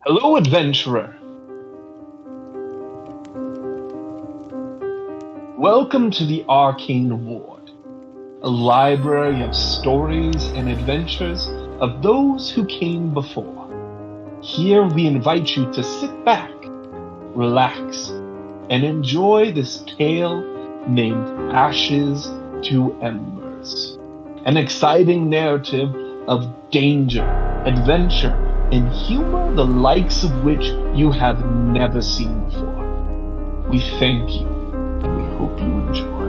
Hello, adventurer. Welcome to the Arcane Ward, a library of stories and adventures of those who came before. Here we invite you to sit back, relax, and enjoy this tale named Ashes to Embers. An exciting narrative of danger, adventure, and humor the likes of which you have never seen before. We thank you, and we hope you enjoy.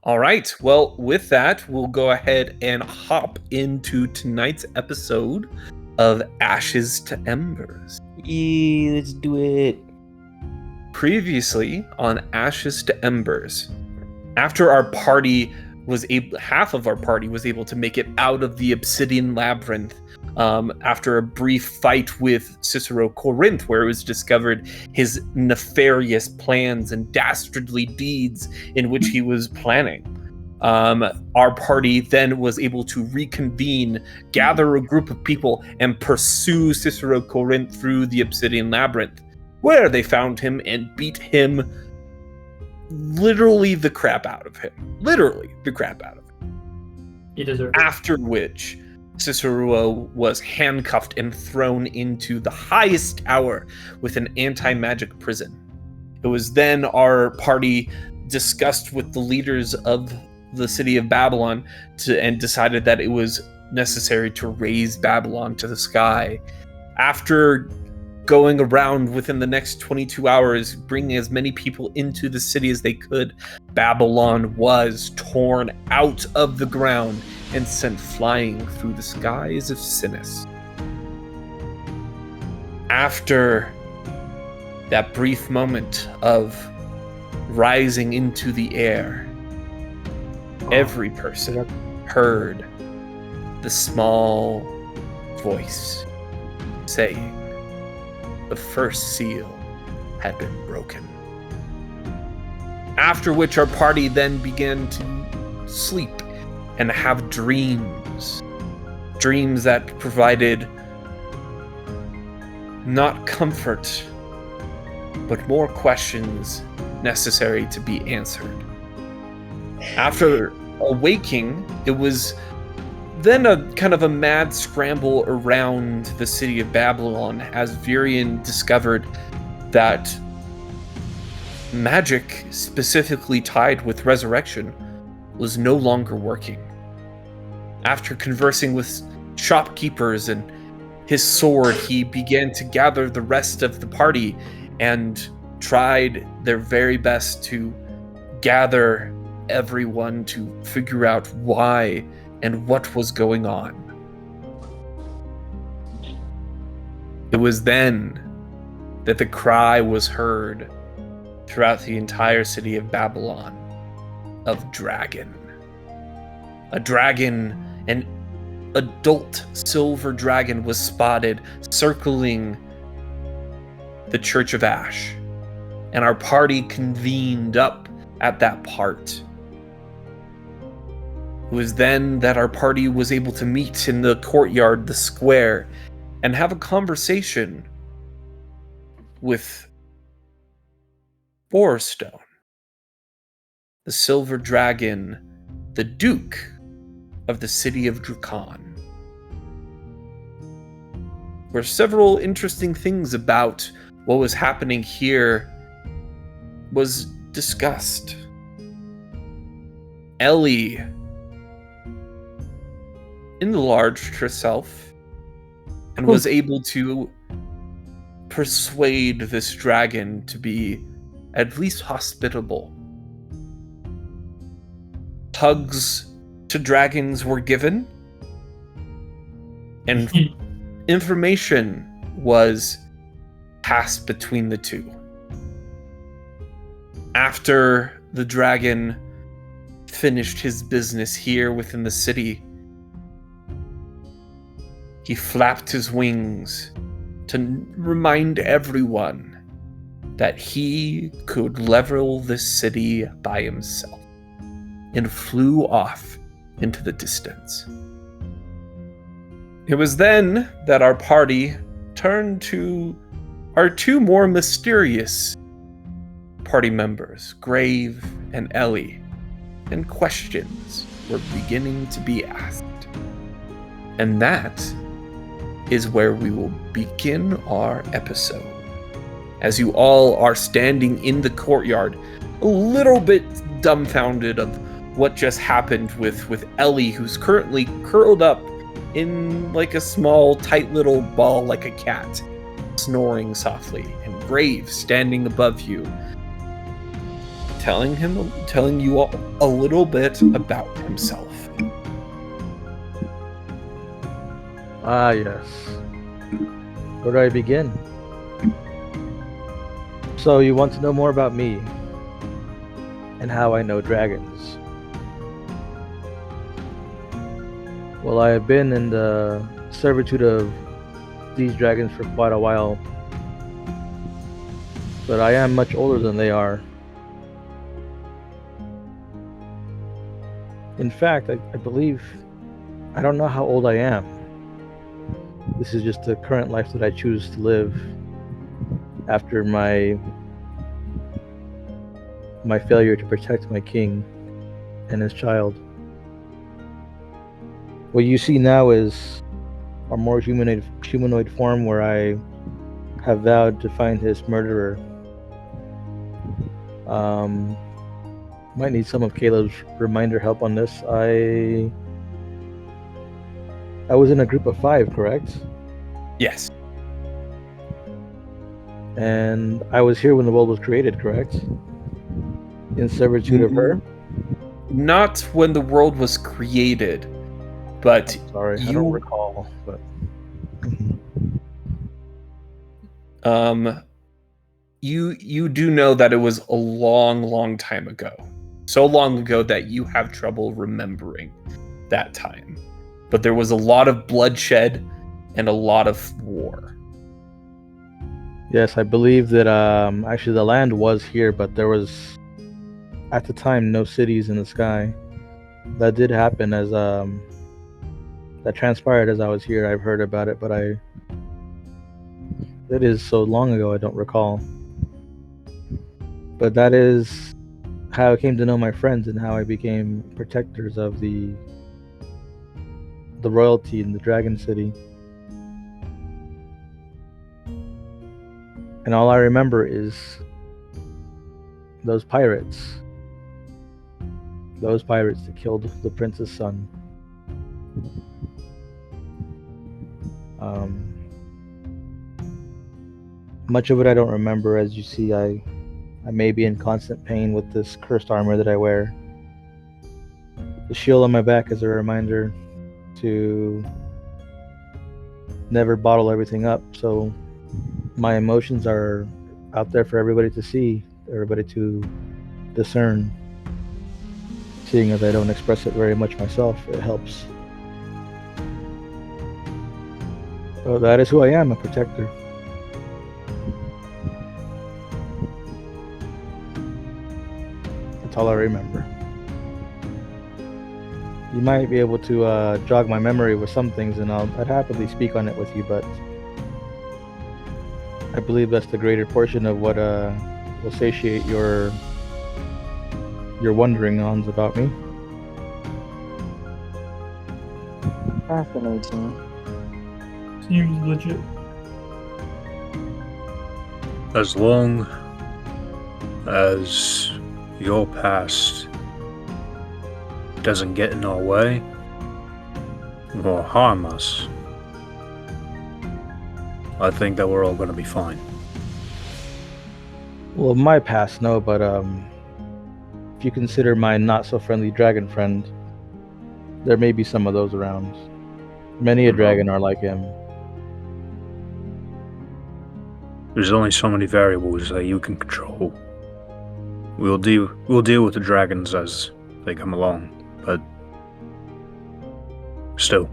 All right. Well, with that, we'll go ahead and hop into tonight's episode of Ashes to Embers. Yeah, let's do it. Previously on Ashes to Embers, after our party half of our party was able to make it out of the Obsidian Labyrinth, after a brief fight with Cicero Corinth, where it was discovered his nefarious plans and dastardly deeds in which he was planning. Our party then was able to reconvene, gather a group of people, and pursue Cicero Corinth through the Obsidian Labyrinth, where they found him and beat him literally the crap out of him. He deserved it. After which, Cicero was handcuffed and thrown into the highest tower with an anti-magic prison. It was then our party discussed with the leaders of the city of Babylon and decided that it was necessary to raise Babylon to the sky. After going around within the next 22 hours, bringing as many people into the city as they could, Babylon was torn out of the ground and sent flying through the skies of Sinis. After that brief moment of rising into the air, every person heard the small voice saying, the first seal had been broken. After which our party then began to sleep and have dreams. Dreams that provided not comfort, but more questions necessary to be answered. After awaking, it was then a kind of a mad scramble around the city of Babylon as Virion discovered that magic, specifically tied with resurrection, was no longer working. After conversing with shopkeepers and his sword, he began to gather the rest of the party and tried their very best to gather everyone to figure out why and what was going on. It was then that the cry was heard throughout the entire city of Babylon of dragon. A dragon, an adult silver dragon, was spotted circling the Church of Ash, and our party convened up at that part. It was then that our party was able to meet in the courtyard, the square, and have a conversation with Borstone, the silver dragon, the Duke of the city of Drakon. Where several interesting things about what was happening here was discussed. Ellie enlarged herself and was able to persuade this dragon to be at least hospitable. Hugs to dragons were given, and information was passed between the two. After the dragon finished his business here within the city, he flapped his wings to remind everyone that he could level this city by himself, and flew off into the distance. It was then that our party turned to our two more mysterious party members, Grave and Ellie, and questions were beginning to be asked. And that is where we will begin our episode. As you all are standing in the courtyard, a little bit dumbfounded of what just happened with Ellie, who's currently curled up in like a small, tight little ball like a cat, snoring softly, and Grave standing above you, telling you all a little bit about himself. Ah, yes. Where do I begin? So you want to know more about me and how I know dragons? Well, I have been in the servitude of these dragons for quite a while, but I am much older than they are. In fact, I believe, I don't know how old I am. This is just the current life that I choose to live after my failure to protect my king and his child. What you see now is a more humanoid form where I have vowed to find his murderer. Might need some of Caleb's reminder help on this. I was in a group of 5, correct? Yes. And I was here when the world was created, correct? In servitude of her? Not when the world was created, but Sorry, I don't recall. But you do know that it was a long time ago. So long ago that you have trouble remembering that time. But there was a lot of bloodshed and a lot of war. yes, I believe that actually the land was here, but there was at the time no cities in the sky. That did happen as that transpired as I was here. I've heard about it, but it is so long ago I don't recall. But that is how I came to know my friends and how I became protectors of the royalty in the Dragon City. And all I remember is those pirates that killed the prince's son. Much of it I don't remember. As you see, I may be in constant pain with this cursed armor that I wear. The shield on my back is a reminder to never bottle everything up, so my emotions are out there for everybody to see, everybody to discern. Seeing as I don't express it very much myself, it helps. So that is who I am, a protector. That's all I remember. You might be able to jog my memory with some things, and I'd happily speak on it with you, but I believe that's the greater portion of what will satiate your wondering-ons about me. Fascinating. Seems legit. As long as your past doesn't get in our way or harm us, I think that we're all going to be fine. Well, my past, no, but if you consider my not-so-friendly dragon friend, there may be some of those around. Many a dragon are like him. There's only so many variables that you can control. We'll deal with the dragons as they come along, but still,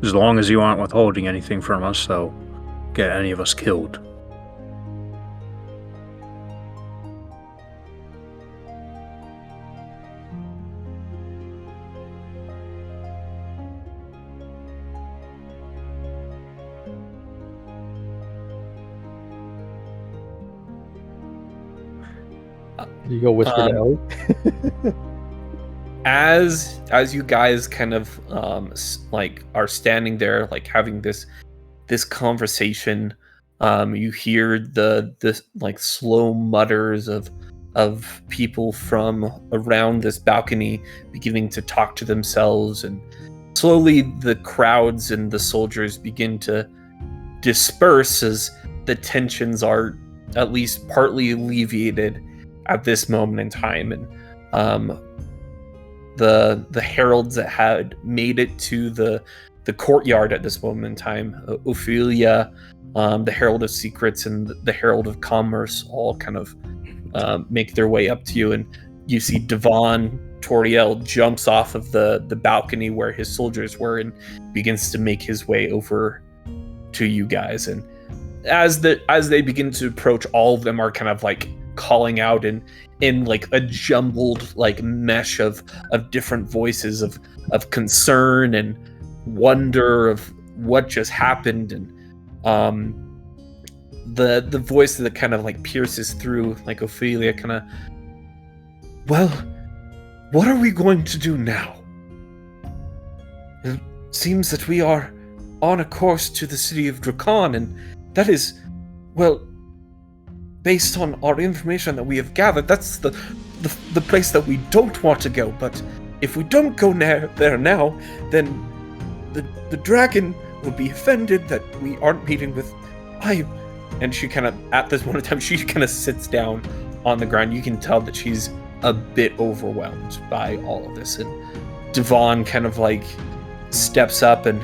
as long as you aren't withholding anything from us that'll get any of us killed. You go whisper to Ellie. As you guys kind of like are standing there, like having this conversation, you hear the like slow mutters of people from around this balcony beginning to talk to themselves, and slowly the crowds and the soldiers begin to disperse as the tensions are at least partly alleviated at this moment in time. And the heralds that had made it to the courtyard at this moment in time, Ophelia, the Herald of Secrets, and the Herald of Commerce all kind of make their way up to you, and you see Devon Toriel jumps off of the balcony where his soldiers were and begins to make his way over to you guys. And as they begin to approach, all of them are kind of like calling out in like a jumbled like mesh of different voices of concern and wonder of what just happened. And the voice that kind of like pierces through like Ophelia kind of, well, what are we going to do now? It seems that we are on a course to the city of Drakon, and that is, well, based on our information that we have gathered, that's the place that we don't want to go. But if we don't go there now, then the dragon will be offended that we aren't meeting with and she kind of, at this moment in time, she kind of sits down on the ground. You can tell that she's a bit overwhelmed by all of this. And Devon kind of like steps up and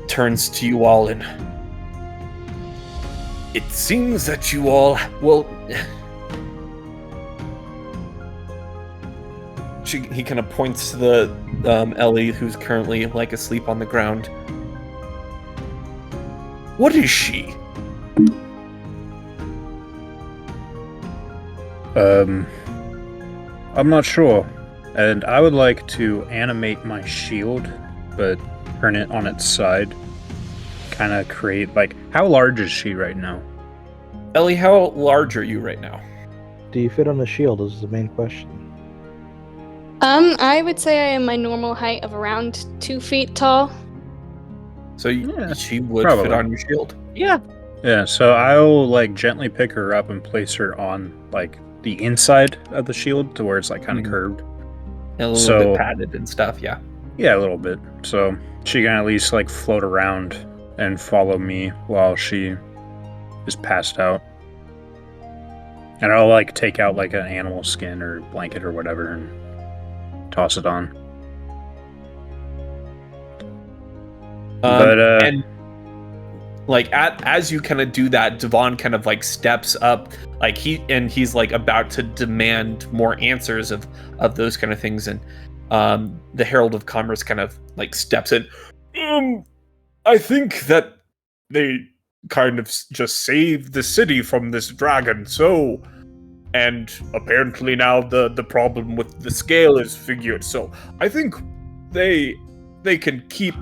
turns to you all, and it seems that you all, well, he kind of points to the Ellie, who's currently like asleep on the ground. What is she? I'm not sure. And I would like to animate my shield, but turn it on its side. Kind of create, like, how large is she right now? Ellie, how large are you right now? Do you fit on the shield is the main question. I would say I am my normal height of around 2 feet tall. So she would probably fit on your shield. Yeah. Yeah, so I'll like gently pick her up and place her on like the inside of the shield to where it's like kind of curved. And a little bit padded and stuff, yeah. Yeah, a little bit. So she can at least like float around and follow me while she is passed out. And I'll like take out like an animal skin or blanket or whatever and toss it on. And like as you kind of do that, Devon kind of like steps up, like he's like about to demand more answers of those kind of things, and the Herald of Commerce kind of like steps in. I think that they kind of just saved the city from this dragon, so, and apparently now the problem with the scale is figured, so I think they can keep.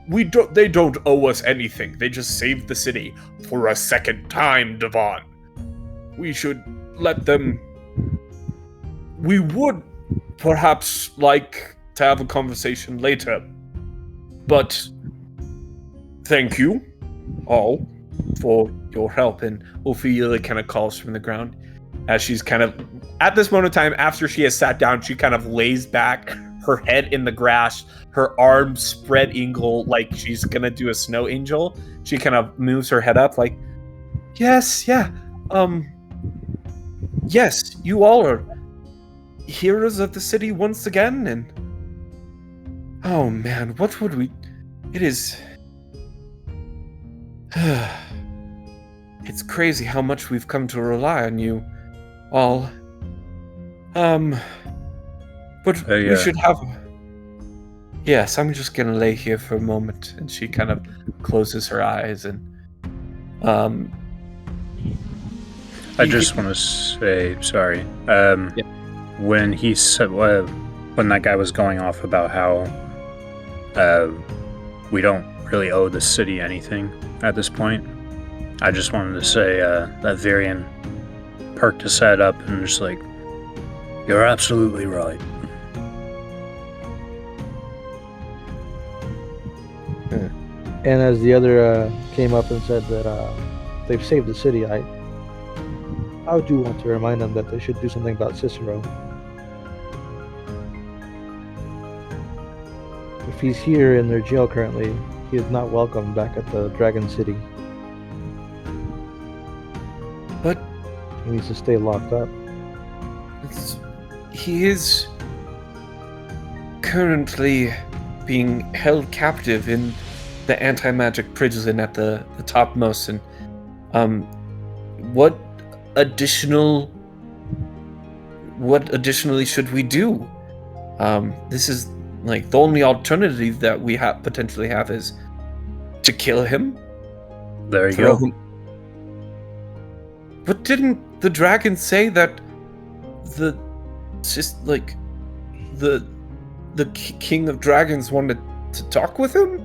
They don't owe us anything. They just saved the city for a second time, Devon. We should let them. We would perhaps like to have a conversation later, but thank you all for your help. And Ophelia kind of calls from the ground as she's kind of, at this moment in time, after she has sat down, she kind of lays back, her head in the grass, her arms spread eagle like she's gonna do a snow angel. She kind of moves her head up like, yes, you all are heroes of the city once again, and oh man, what would we, it is, it's crazy how much we've come to rely on you all. But we should have... Yes, I'm just gonna lay here for a moment. And she kind of closes her eyes and... I just want to say, sorry. When he said... when that guy was going off about how we don't really owe the city anything at this point, I just wanted to say that Varian perked his head up and just like, "You're absolutely right." And as the other came up and said that they've saved the city, I do want to remind them that they should do something about Cicero. If he's here in their jail currently, he is not welcome back at the Dragon City. But He needs to stay locked up. he is currently being held captive in the anti-magic prison at the topmost, and what additionally should we do? This is like the only alternative that we potentially have is to kill him. There you Throw go. him. But didn't the dragon say that the king of dragons wanted to talk with him?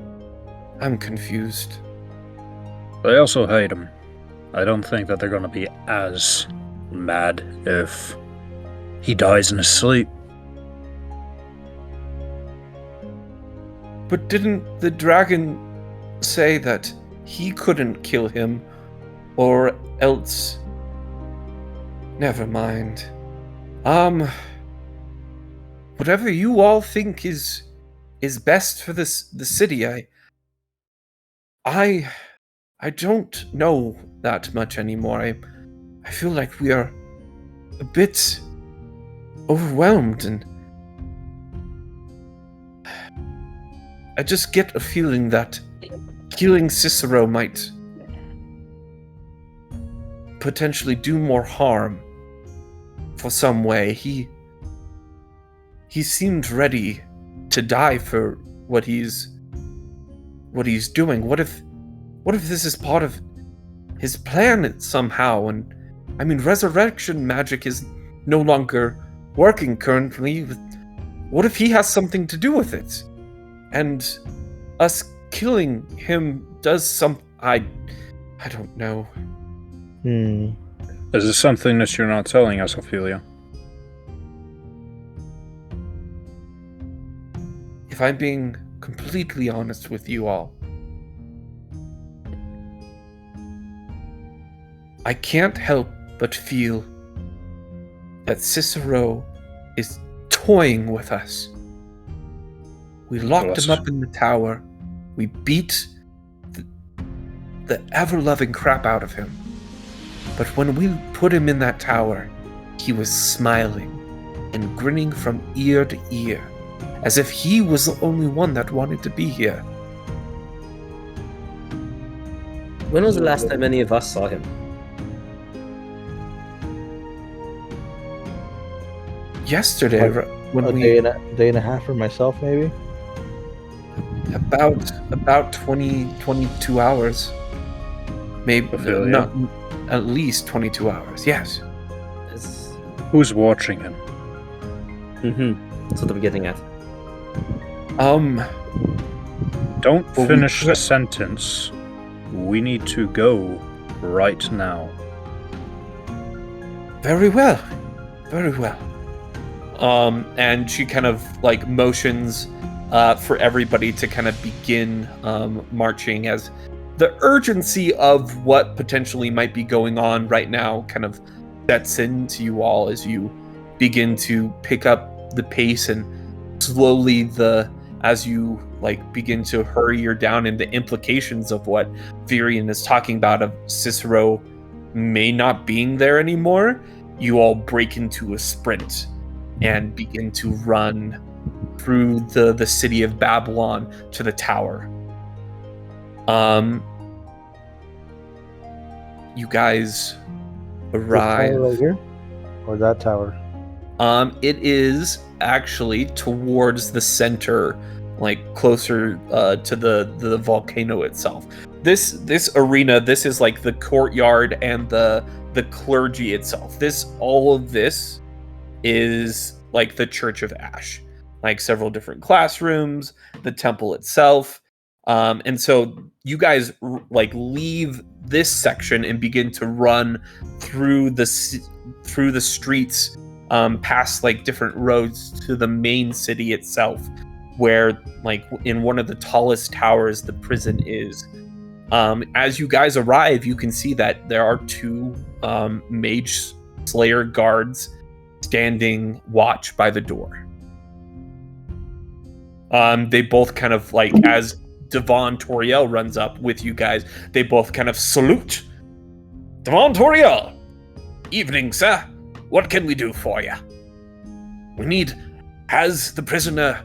I'm confused. They also hate him. I don't think that they're going to be as mad if he dies in his sleep. But didn't the dragon say that he couldn't kill him, or else? Never mind. Whatever you all think is best for the city, I don't know that much anymore. I feel like we are a bit overwhelmed, and I just get a feeling that killing Cicero might potentially do more harm for some way. He seemed ready to die for what he's doing. What if this is part of his plan somehow? And I mean, resurrection magic is no longer working currently. What if he has something to do with it? And us killing him does some... I don't know. Is this something that you're not telling us, Ophelia? If I'm being completely honest with you all, I can't help but feel that Cicero is toying with us. We locked him up in the tower. We beat the ever-loving crap out of him. But when we put him in that tower, he was smiling and grinning from ear to ear, as if he was the only one that wanted to be here. When was the last time any of us saw him? Yesterday, when a day and a half for myself, maybe. About 22 hours, maybe not at least 22 hours. Yes. Who's watching him? That's what I'm getting at. Don't finish the sentence. We need to go right now. Very well. Very well. And she kind of like motions for everybody to kind of begin marching, as the urgency of what potentially might be going on right now kind of sets into you all as you begin to pick up the pace, and slowly as you like begin to hurry down into implications of what Virion is talking about of Cicero may not being there anymore, you all break into a sprint and begin to run through the city of Babylon to the tower. You guys arrive. This tower right here? Or that tower? It is actually towards the center, like closer to the volcano itself. This arena, this is like the courtyard and the clergy itself. All of this is like the Church of Ash, like several different classrooms, the temple itself. And so you guys like leave this section and begin to run through through the streets, past like different roads to the main city itself, where like in one of the tallest towers the prison is. As you guys arrive, you can see that there are two mage slayer guards standing watch by the door. They both kind of like, as Devon Toriel runs up with you guys, they both kind of salute. Devon Toriel! Evening, sir. What can we do for you? We need... Has the prisoner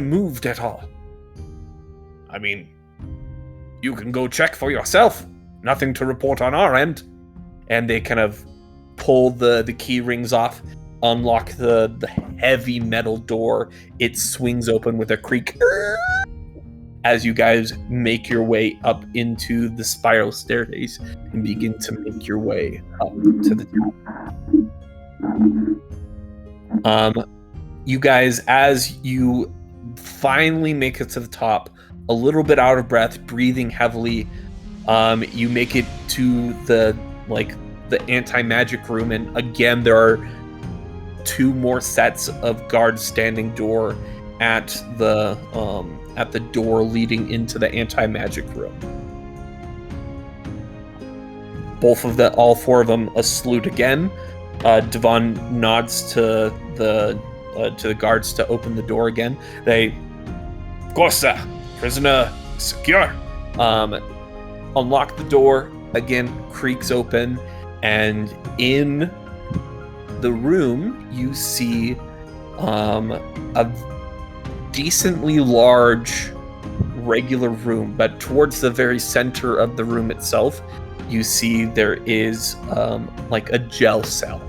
moved at all? I mean, you can go check for yourself. Nothing to report on our end. And they kind of pull the key rings off, unlock the heavy metal door. It swings open with a creak as you guys make your way up into the spiral staircase and begin to make your way up to the top. You guys, as you finally make it to the top, a little bit out of breath, breathing heavily, you make it to the anti-magic room, and again there are two more sets of guards standing door at the door leading into the anti-magic room. All four of them salute again. Devon nods to the guards to open the door again. They, of course, sir. Prisoner secure. Unlock the door again. Creaks open, and in the room you see a decently large regular room, but towards the very center of the room itself you see there is like a jail cell.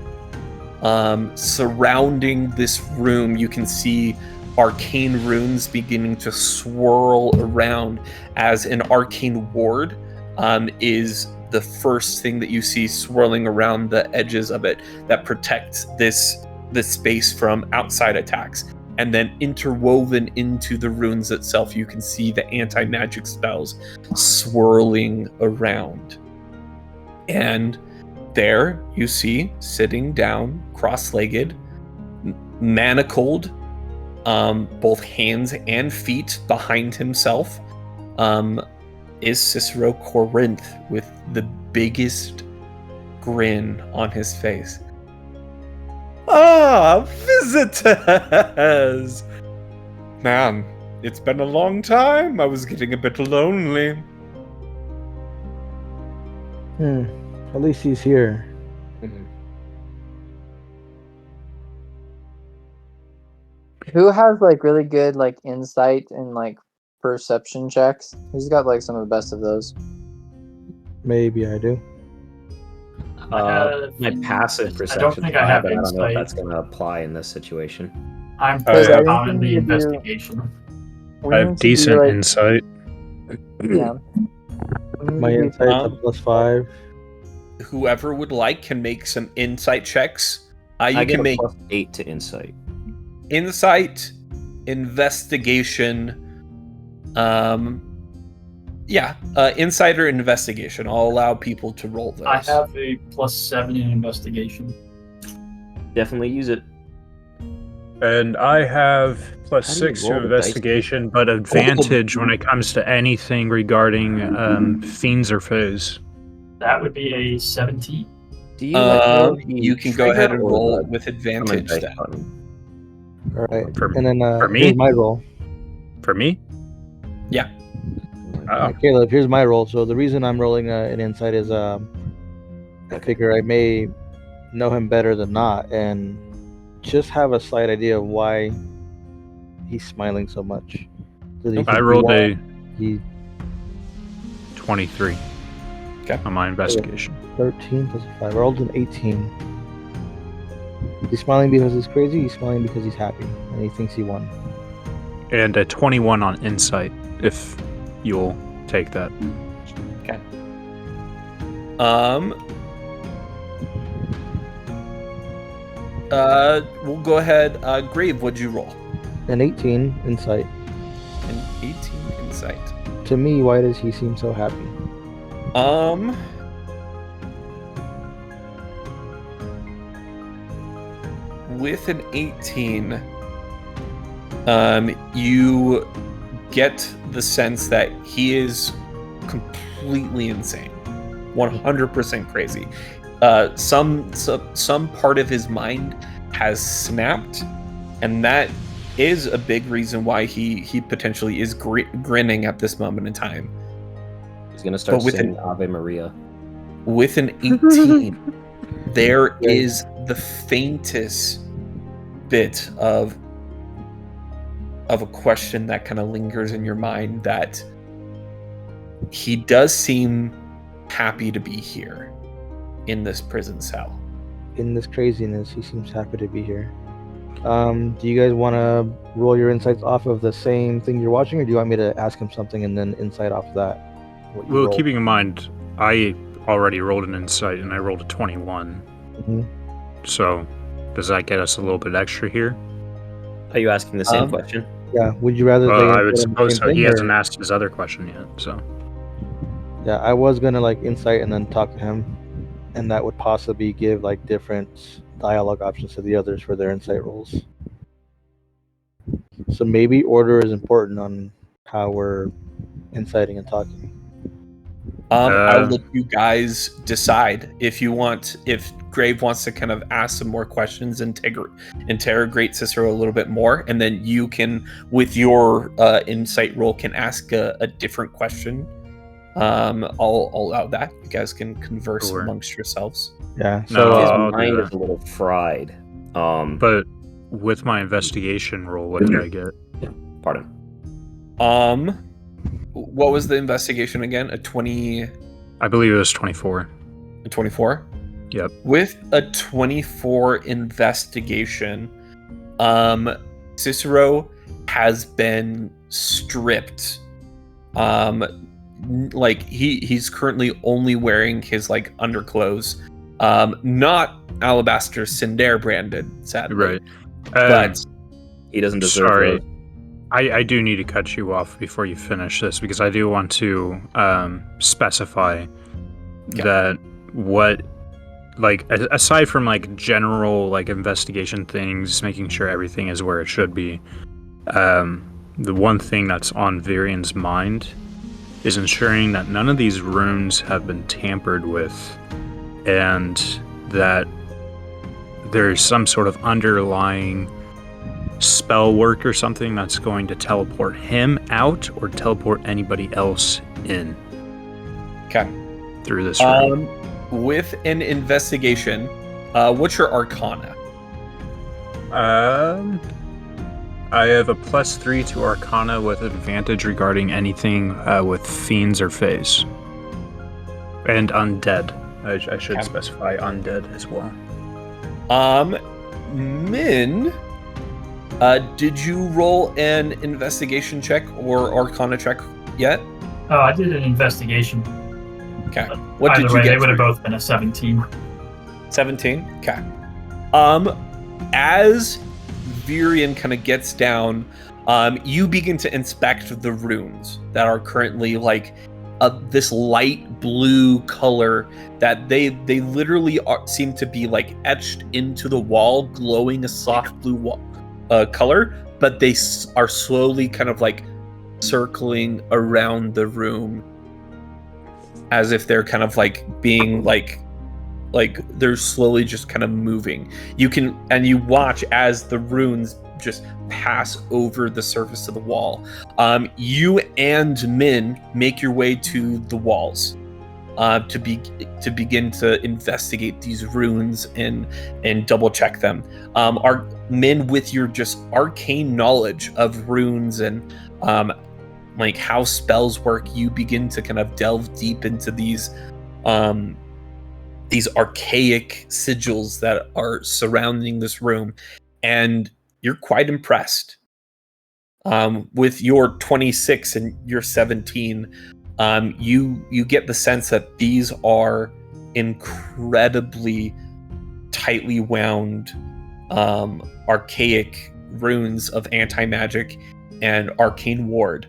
Surrounding this room you can see arcane runes beginning to swirl around, as an arcane ward is the first thing that you see swirling around the edges of it that protects this space from outside attacks. And then interwoven into the runes itself, you can see the anti-magic spells swirling around. And there you see, sitting down, cross-legged, manacled, both hands and feet behind himself, is Cicero Corinth with the biggest grin on his face. Ah, visitors! Man, it's been a long time. I was getting a bit lonely. At least he's here. Who has like really good like insight and like perception checks? Who's got like some of the best of those? Maybe I do. My passive perception. I don't think I have but I don't know if insight. that's going to apply in this situation. I'm Oh, yeah. on the You do- investigation. I have decent insight. Yeah. My insight's a +5. Whoever would like can make some insight checks. You I get can a make +8 to insight. insight, investigation, insight or investigation. I'll allow people to roll those. I have a +7 in investigation. Definitely use it. And I have How +6 do you to roll the dice? investigation, but advantage when it comes to anything regarding fiends or foes. That would be a 17. Do you know the You can go trigger ahead and or roll the with command advantage dice then. button? All right. For- And then for me? here's my roll. For me? Oh. Caleb, here's my roll. So the reason I'm rolling an insight is I figure I may know him better than not, and just have a slight idea of why he's smiling so much. Does he I think rolled a he 23 Okay. on my investigation. 13 plus 5. I rolled an 18. He's smiling because he's crazy. He's smiling because he's happy and he thinks he won. And a 21 on insight, if you'll take that. We'll go ahead. Grave, what'd you roll? An 18 insight. An 18 insight. To me, why does he seem so happy? with an 18, you get the sense that he is completely insane, 100% crazy. Some part of his mind has snapped, and that is a big reason why he potentially is grinning at this moment in time. He's gonna start But with singing Ave Maria. With an 18, there is the faintest bit of a question that kind of lingers in your mind, that he does seem happy to be here in this prison cell. In this craziness, he seems happy to be here. Do you guys want to roll your insights off of the same thing you're watching, or do you want me to ask him something and then insight off of that? Well, keeping in mind, I already rolled an insight and I rolled a 21. Mm-hmm. So, does that get us a little bit extra here? Are you asking the same question? Yeah. Would you rather? I would suppose so. He hasn't asked his other question yet, so. Yeah, I was gonna insight and then talk to him, and that would possibly give different dialogue options to the others for their insight rolls. So maybe order is important on how we're inciting and talking. I'll let you guys decide if you want. If Grave wants to kind of ask some more questions and interrogate Cicero a little bit more, and then you can, with your insight roll, can ask a different question. I'll allow that. You guys can converse amongst yourselves. Yeah. So his I'll mind is a little fried. But with my investigation roll, what did I get? Pardon. What was the investigation again? A 20? I believe it was 24. A 24? Yep. With a 24 investigation, Cicero has been stripped. He's currently only wearing his underclothes, not Alabaster Cinder branded, sadly. Right. But he doesn't deserve sorry. those. I do need to cut you off before you finish this, because I do want to specify that what, aside from general investigation things, making sure everything is where it should be, the one thing that's on Virian's mind is ensuring that none of these runes have been tampered with, and that there's some sort of underlying spell work or something that's going to teleport him out or teleport anybody else in. Okay. Through this room. With an investigation, what's your Arcana? I have a +3 to Arcana with advantage regarding anything with fiends or fays. And undead. I should specify undead as well. Min, did you roll an investigation check or Arcana check yet? Oh, I did an investigation. Okay. What did you get? They would have both been a 17. 17? Okay. As Virian kind of gets down, you begin to inspect the runes that are currently this light blue color that they literally seem to be etched into the wall, glowing a soft blue color, but they are slowly kind of circling around the room as if they're kind of being they're slowly just kind of moving. You watch as the runes just pass over the surface of the wall. You and Min make your way to the walls to begin to investigate these runes and double check them. Min, with your just arcane knowledge of runes and how spells work, you begin to kind of delve deep into these archaic sigils that are surrounding this room, and you're quite impressed. With your 26 and your 17, you get the sense that these are incredibly tightly wound archaic runes of anti-magic and arcane ward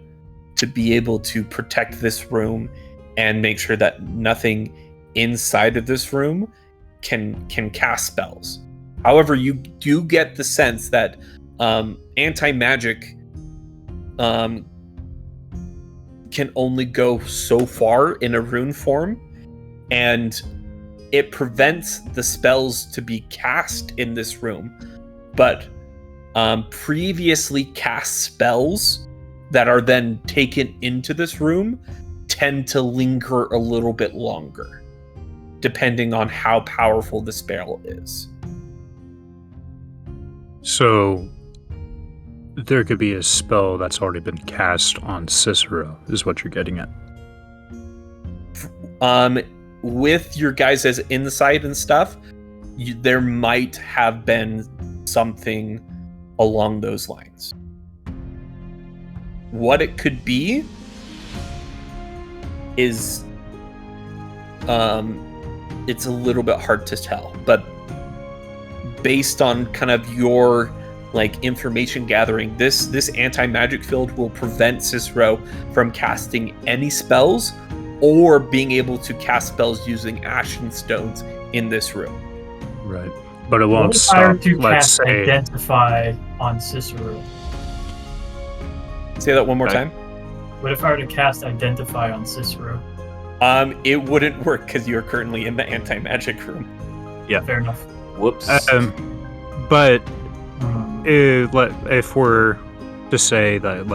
to be able to protect this room and make sure that nothing inside of this room can cast spells. However, you do get the sense that anti-magic can only go so far in a rune form, and it prevents the spells to be cast in this room. But previously cast spells that are then taken into this room tend to linger a little bit longer, depending on how powerful the spell is. So there could be a spell that's already been cast on Cicero, is what you're getting at. With your guys' insight and stuff, there might have been something along those lines. What it could be is it's a little bit hard to tell, but based on kind of your information gathering, this anti-magic field will prevent Cicero from casting any spells or being able to cast spells using ashen stones in this room. Right. But it What won't if I were stop, to let's cast say... Identify on Cicero? Say that one more Right. time. What if I were to cast Identify on Cicero? It wouldn't work because you're currently in the anti-magic room. Fair enough. Whoops. But if we're to say that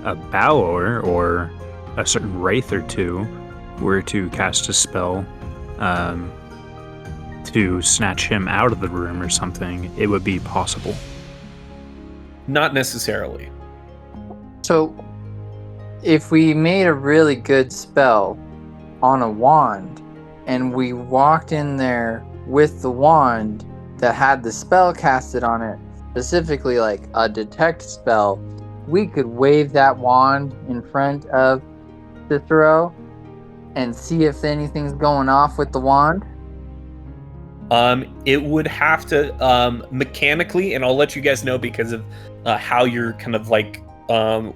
a Balor or a certain wraith or two were to cast a spell to snatch him out of the room or something, it would be possible. Not necessarily. So, if we made a really good spell on a wand, and we walked in there with the wand that had the spell casted on it, specifically like a detect spell, we could wave that wand in front of Cicero and see if anything's going off with the wand. It would have to mechanically, and I'll let you guys know because of how you're kind of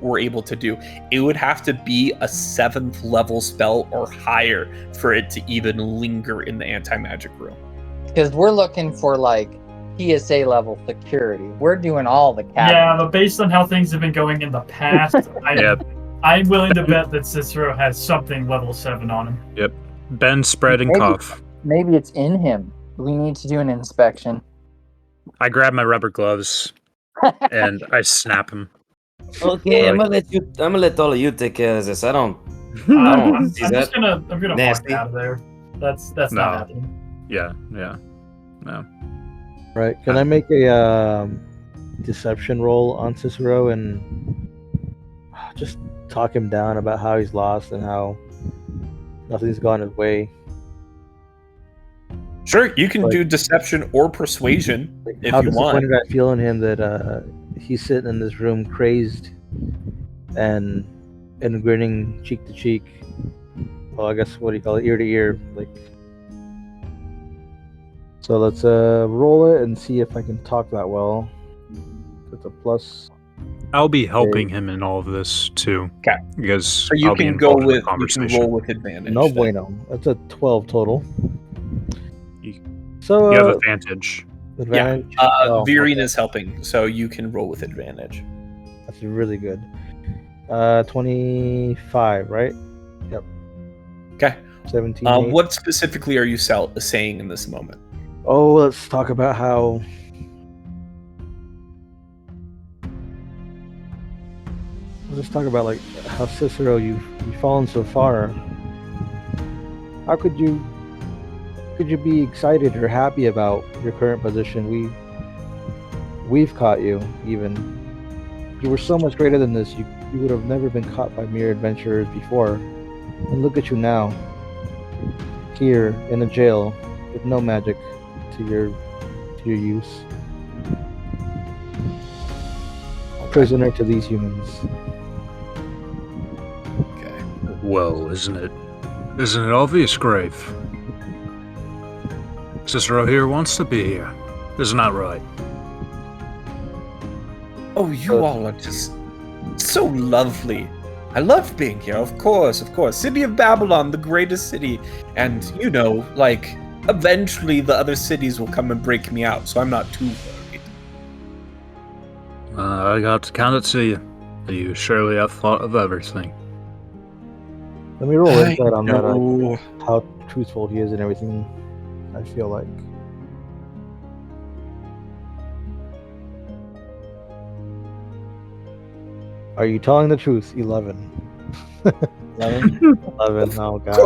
were able to do. It would have to be a 7th level spell or higher for it to even linger in the anti-magic room. Because we're looking for PSA level security. We're doing all the cabinets. Yeah, but based on how things have been going in the past, I'm willing to bet that Cicero has something level 7 on him. Yep. Bend, spread, and cough. Maybe it's in him. We need to do an inspection. I grab my rubber gloves and I snap him. Okay, I'm gonna let all of you take care of this. I don't I'm see that. gonna walk Nasty. out of there. That's No. not happening. Yeah. No. Right. Can I make a deception roll on Cicero and just talk him down about how he's lost and how nothing's gone his way? Sure, you can do deception or persuasion if How you want. disappointed I feel in him that he's sitting in this room crazed and grinning cheek to cheek. Well, I guess what do you call it? Ear to ear. So let's roll it and see if I can talk that well. It's a plus. I'll be helping him in all of this too. Okay. Because So you I'll be can go involved in the with you can conversation. roll with advantage. No then. bueno. That's a 12 total. You- So You have advantage. advantage. Veering okay. is helping, so you can roll with advantage. That's really good. 25, right? Yep. Okay. 17. What specifically are you saying in this moment? Oh, let's talk about how let's talk about how Cicero you've fallen so far. How could you be excited or happy about your current position? We've caught you. Even you were so much greater than this. You would have never been caught by mere adventurers before. And look at you now, here in a jail with no magic to your use. Prisoner to these humans. Okay. Well, isn't it obvious, Grave? Cicero here wants to be here. Isn't that right? Oh, you all are just so lovely. I love being here, of course. City of Babylon, the greatest city. And, eventually the other cities will come and break me out, so I'm not too worried. I got to count it to you. You surely have thought of everything. Let me roll insight on that. No. How truthful he is and everything. I feel like. Are you telling the truth? 11. 11? 11. Oh god.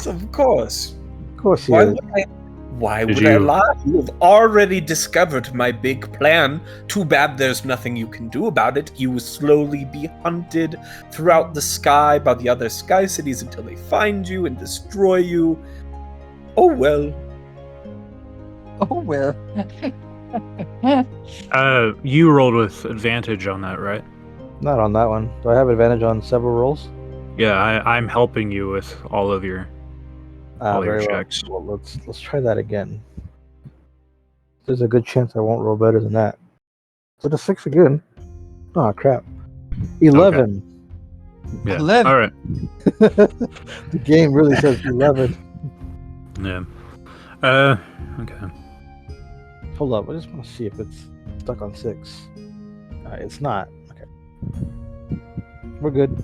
Of course. Of course he Why is. would I lie? You have already discovered my big plan. Too bad there's nothing you can do about it. You will slowly be hunted throughout the sky by the other sky cities until they find you and destroy you. Oh well. Oh well. You rolled with advantage on that, right? Not on that one. Do I have advantage on several rolls? Yeah, I'm helping you with all of your all your Very well. checks. Well, let's try that again. There's a good chance I won't roll better than that. Is it a 6 again? Oh crap. 11. Yeah. 11. All right. The game really says 11. Yeah. Okay. Hold up, I just want to see if it's stuck on 6. It's not. Okay. We're good.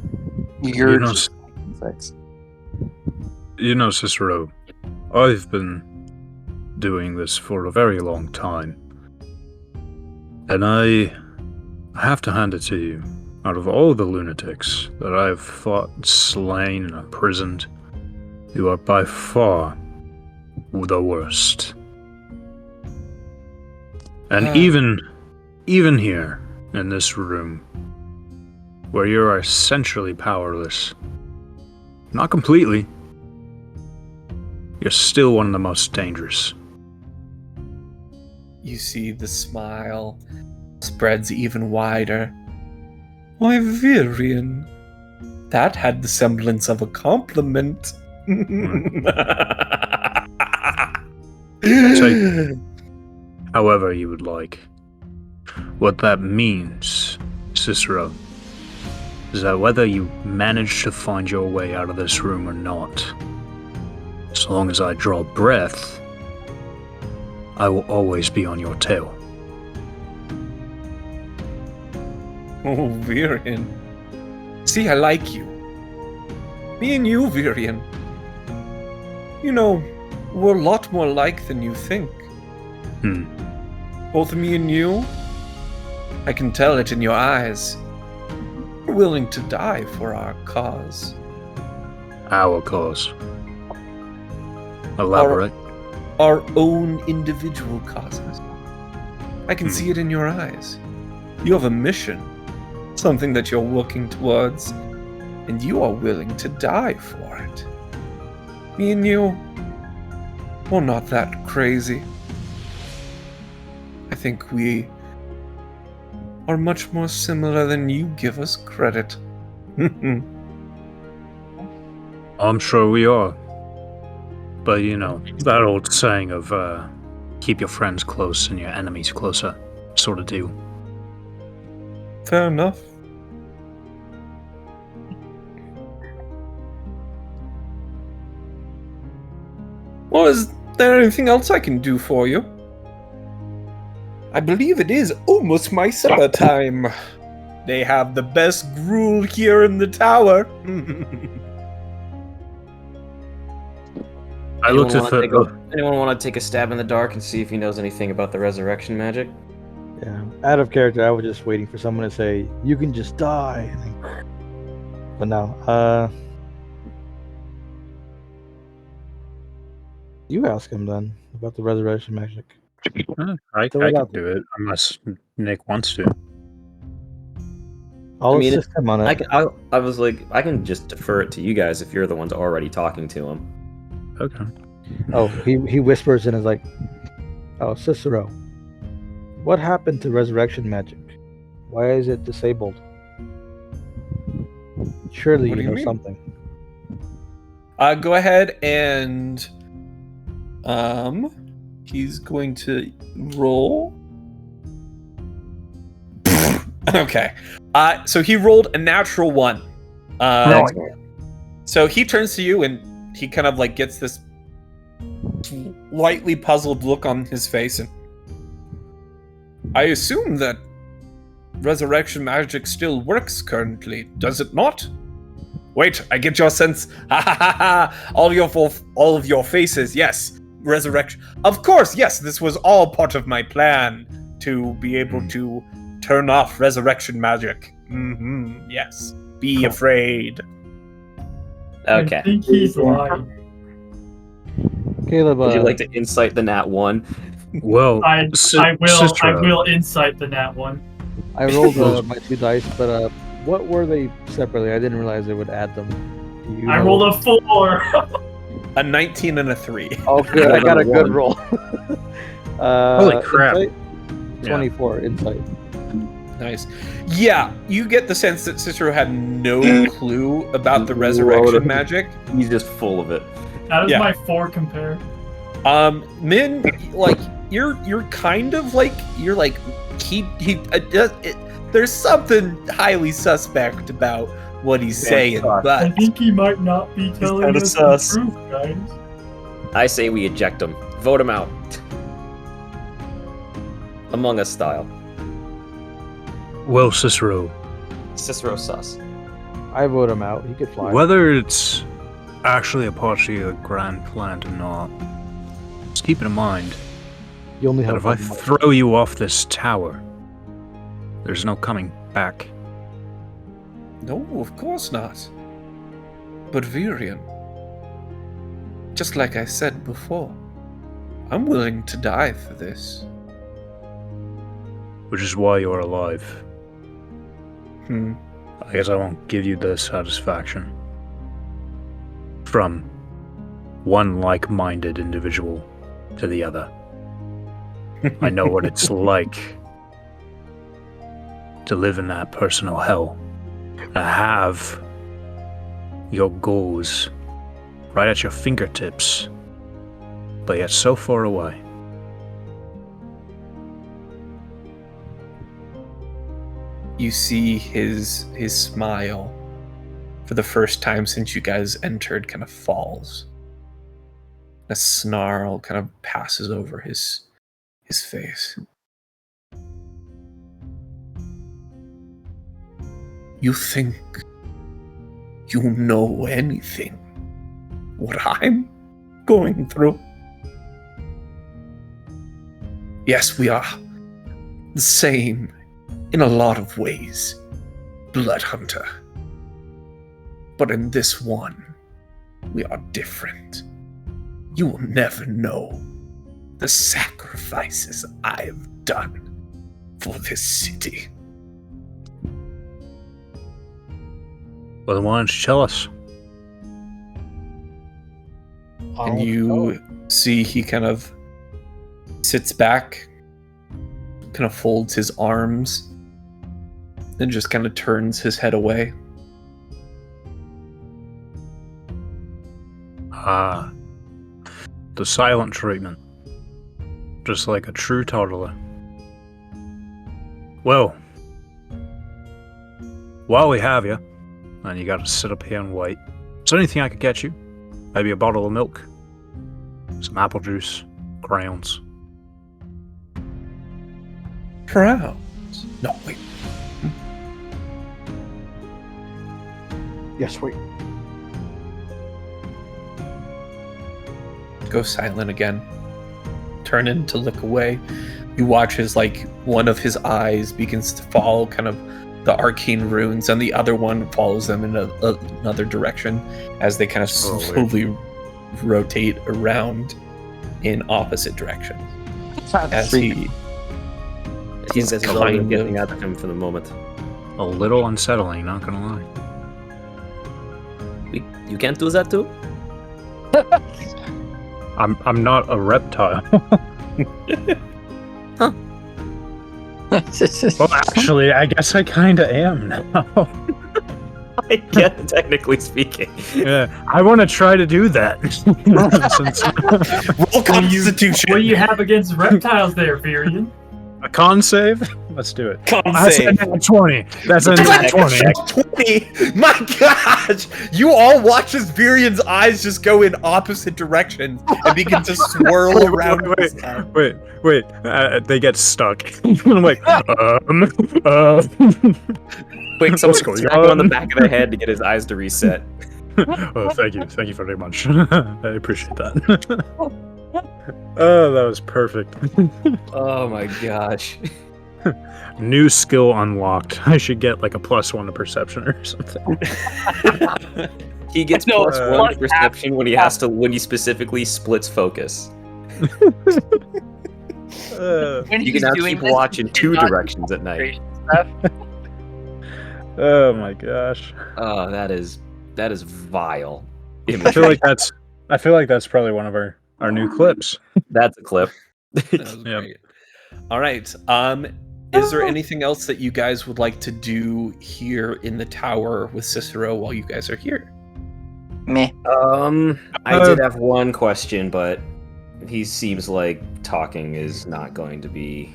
You're You know, just 6. You know, Cicero, I've been doing this for a very long time. And I have to hand it to you. Out of all the lunatics that I've fought, slain, and imprisoned, you are by far the worst. And even here, in this room, where you are essentially powerless, not completely, you're still one of the most dangerous. You see the smile spreads even wider. Why, Virian, that had the semblance of a compliment. Take however you would like. What that means, Cicero, is that whether you manage to find your way out of this room or not, as long as I draw breath, I will always be on your tail. Oh, Virian. See, I like you. Me and you, Virian. You know, we're a lot more alike than you think. Both me and you, I can tell it in your eyes. We're willing to die for our cause. Our cause. Elaborate. Our own individual causes. I can see it in your eyes. You have a mission, something that you're working towards, and you are willing to die for it. Me and you, we're not that crazy. I think we are much more similar than you give us credit. I'm sure we are. But you know, that old saying of keep your friends close and your enemies closer sort of deal. Fair enough. Well, is there anything else I can do for you? I believe it is almost my supper time. They have the best gruel here in the tower. I looked at Anyone want to take a stab in the dark and see if he knows anything about the resurrection magic? Yeah. Out of character, I was just waiting for someone to say, "You can just die." But no. You ask him then about the resurrection magic. I can do it unless Nick wants to. I'll assist him on it. I was like, I can just defer it to you guys if you're the ones already talking to him. Okay. Oh, he whispers and is like, "Oh, Cicero, what happened to resurrection magic? Why is it disabled? Surely What do you you know mean? something." Go ahead and he's going to roll. Okay. So he rolled a natural 1. So he turns to you and he kind of like gets this lightly puzzled look on his face, and I assume that resurrection magic still works currently, does it not? Wait, I get your sense. Ha ha ha ha! All of your faces. Yes, resurrection. Of course, yes. This was all part of my plan to be able to turn off resurrection magic. Mm-hmm. Yes. Be afraid. Okay. I think he's lying. Caleb, Would you like to insight the nat 1? Well, I Cicero. will insight the nat one. I rolled my 2 dice, but what were they separately? I didn't realize they would add them. Do you I know? rolled a 4. A 19 and a 3. Oh, good. I got a good 1. roll. Holy crap. Insight? Yeah. 24 insight. Nice. Yeah, you get the sense that Cicero had no clue about the resurrection magic. He's just full of it. How does Yeah. my 4 compare? Min, like you're kind of like you're like there's something highly suspect about what he's saying, I but think he might not be telling kinda us sus. the truth, guys. I say we eject him. Vote him out. Among Us style. Well, Cicero, Cicero sus. I vote him out. He could fly. whether it's actually a part of your grand plan or not, just keep in mind You only that have if I one more. throw you off this tower, there's no coming back. no, of course not. But Virion, just like I said before, I'm willing to die for this. Which is why you're alive. I guess I won't give you the satisfaction. From one like-minded individual to the other. I know what it's like to live in that personal hell. To have your goals right at your fingertips, but yet so far away. You see his smile for the first time since you guys entered kind of falls. A snarl kind of passes over his face. You think you know anything what I'm going through? Yes, we are the same in a lot of ways, Blood Hunter. But in this one, we are different. You will never know the sacrifices I have done for this city. Well, then why don't you tell us? And you see he kind of sits back, kind of folds his arms, and just kind of turns his head away. Ah, the silent treatment. Just like a true toddler. Well, while we have you, and you gotta sit up here and wait, is there anything I could get you? Maybe a bottle of milk? Some apple juice? Crayons? Crowns? No, wait. Yes, wait. Go silent again. Turn in to look away. You watch as one of his eyes begins to follow kind of the arcane runes, and the other one follows them in another direction as they kind of slowly rotate around in opposite directions. As He's kind getting of out of him for the moment. A little unsettling, not gonna lie. You can't do that too? I'm not a reptile. Huh. Well, actually, I guess I kinda am now. I get, technically speaking. Yeah, I want to try to do that. roll Constitution. What do you have against reptiles there, Virion? A con save? Let's do it. Con That's a save. nat 20. That's a nat 20. 20. My gosh! You all watch as Virian's eyes just go in opposite directions and begin to swirl around. Wait. They get stuck. I'm like, Quick, someone going smack him on the on? back of the head to get his eyes to reset. Oh, thank you very much. I appreciate that. Oh, that was perfect. Oh my gosh. New skill unlocked. I should get like a +1 to perception or something. He gets No, +1 to plus perception when he specifically splits focus. When You he's can now doing keep this, watch in he 2 cannot directions at night. stuff. Oh my gosh. Oh, that is vile. I feel like that's probably one of our new clips. That's a clip. That was Yep. great. All right. Is there anything else that you guys would like to do here in the tower with Cicero while you guys are here? Meh. I did have one question, but he seems like talking is not going to be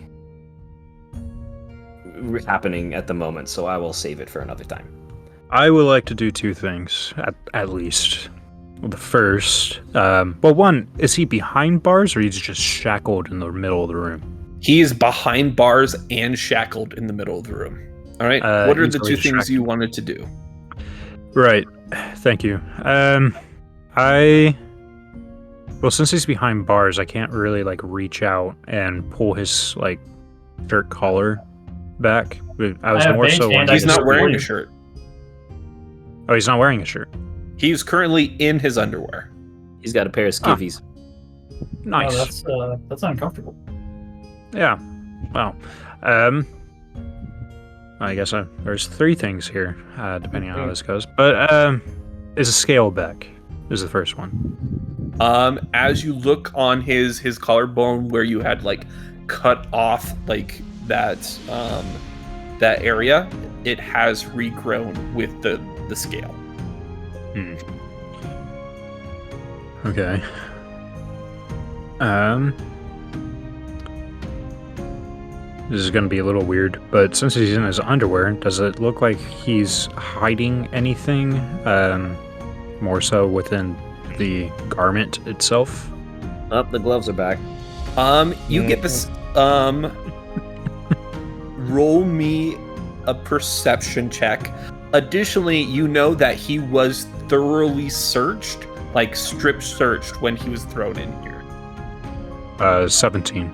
happening at the moment, so I will save it for another time. I would like to do 2 things, at least. Well, the first, one, is he behind bars or he's just shackled in the middle of the room? He is behind bars and shackled in the middle of the room. All right. What are the easily 2 things you wanted to do? Right. Thank you. Since he's behind bars, I can't really like reach out and pull his like shirt collar back. I was I have more base so. hand, When I He's can not support wearing you. a shirt. Oh, he's not wearing a shirt. He's currently in his underwear. He's got a pair of skivvies. Nice. Oh, that's uncomfortable. Yeah. Well, I guess there's 3 things here, depending on how this goes. But is a scale back? Is the first one. As you look on his collarbone where you had like cut off like that that area, it has regrown with the scale. Okay. This is going to be a little weird, but since he's in his underwear, does it look like he's hiding anything? More so within the garment itself? Oh, the gloves are back. You get this. Roll me a perception check. Additionally, you know that he was thoroughly searched, like strip searched, when he was thrown in here. 17.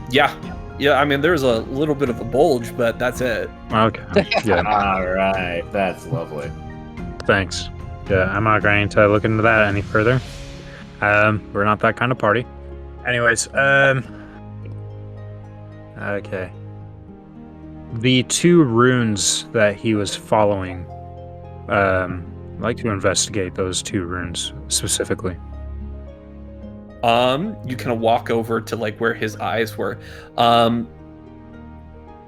Yeah. I mean, there's a little bit of a bulge, but that's it. Okay. Yeah. All right, that's lovely. Thanks. Yeah, I'm not going to look into that any further. We're not that kind of party. Anyways, okay. The 2 runes that he was following, I'd like to investigate those 2 runes specifically. You kind of walk over to like where his eyes were.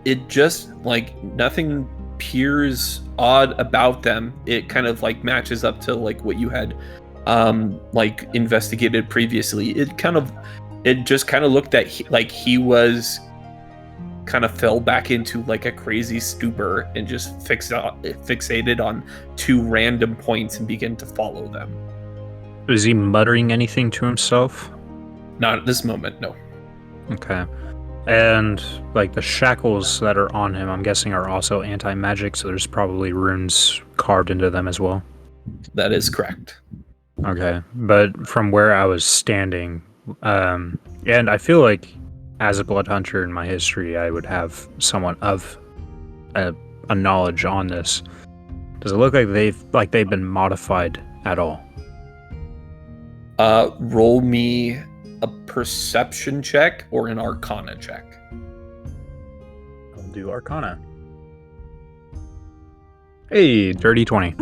It just like nothing appears odd about them. It kind of like matches up to like what you had like investigated previously. It just kind of looked at he was kind of fell back into like a crazy stupor and just fixated on 2 random points and began to follow them. Is he muttering anything to himself? Not at this moment, no. Okay. And like the shackles that are on him, I'm guessing are also anti-magic, so there's probably runes carved into them as well. That is correct. Okay, but from where I was standing, and I feel like as a blood hunter in my history, I would have somewhat of a knowledge on this. Does it look like they've been modified at all? Roll me a perception check or an arcana check. I'll do arcana. Hey, dirty 20.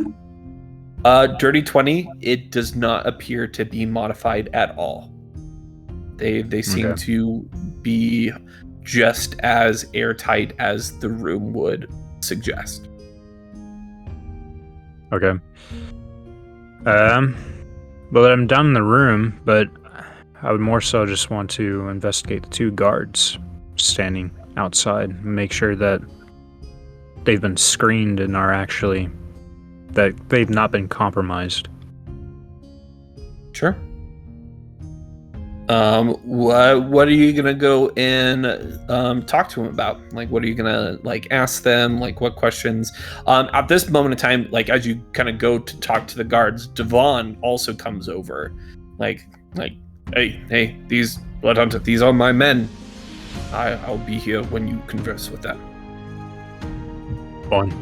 Dirty 20, it does not appear to be modified at all. They seem Okay. to be just as airtight as the room would suggest. Okay. Well, I'm done in the room, but I would more so just want to investigate the 2 guards. standing outside, make sure that they've been screened and are actually that they've not been compromised. Sure. What are you gonna go and talk to him about? Like, what are you gonna like ask them? Like, what questions? At this moment in time, like as you kind of go to talk to the guards, Devon also comes over, like, hey, these bloodhunter, these are my men. I'll be here when you converse with them. Fine.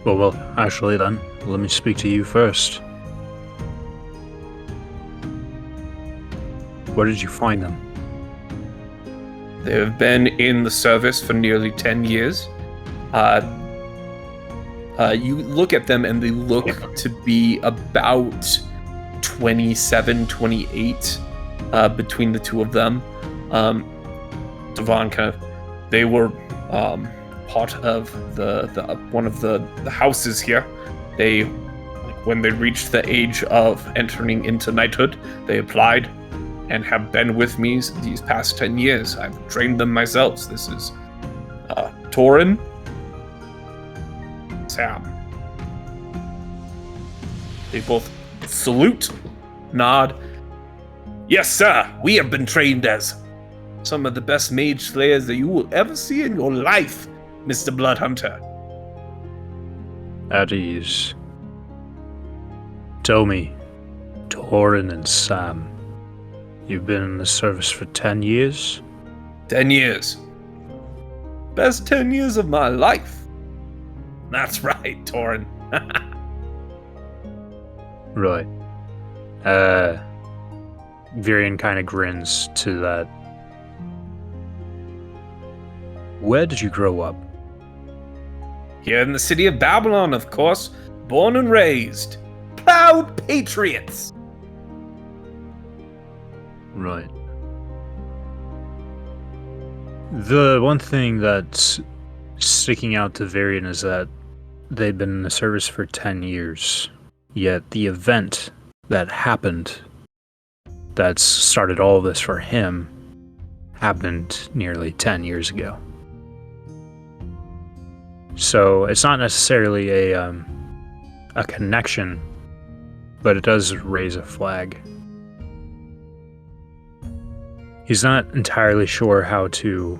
Well, actually then, let me speak to you first. Where did you find them? They have been in the service for nearly 10 years. You look at them and they look to be about 27, 28 between the two of them. Devon they were part of the one of the houses here. They, like, when they reached the age of entering into knighthood, they applied and have been with me these past 10 years. I've trained them myself. This is Torin, Sam. They both salute, nod. Yes, sir, we have been trained as some of the best mage slayers that you will ever see in your life, Mr. Bloodhunter. At ease. Tell me, Torin and Sam, you've been in the service for 10 years? 10 years. Best 10 years of my life. That's right, Torin. Right. Virion kind of grins to that. Where did you grow up? Here in the city of Babylon, of course. Born and raised. Proud patriots. Right. The one thing that's sticking out to Varian is that they've been in the service for 10 years, yet the event that happened that started all of this for him happened nearly 10 years ago. So it's not necessarily a connection, but it does raise a flag. He's not entirely sure how to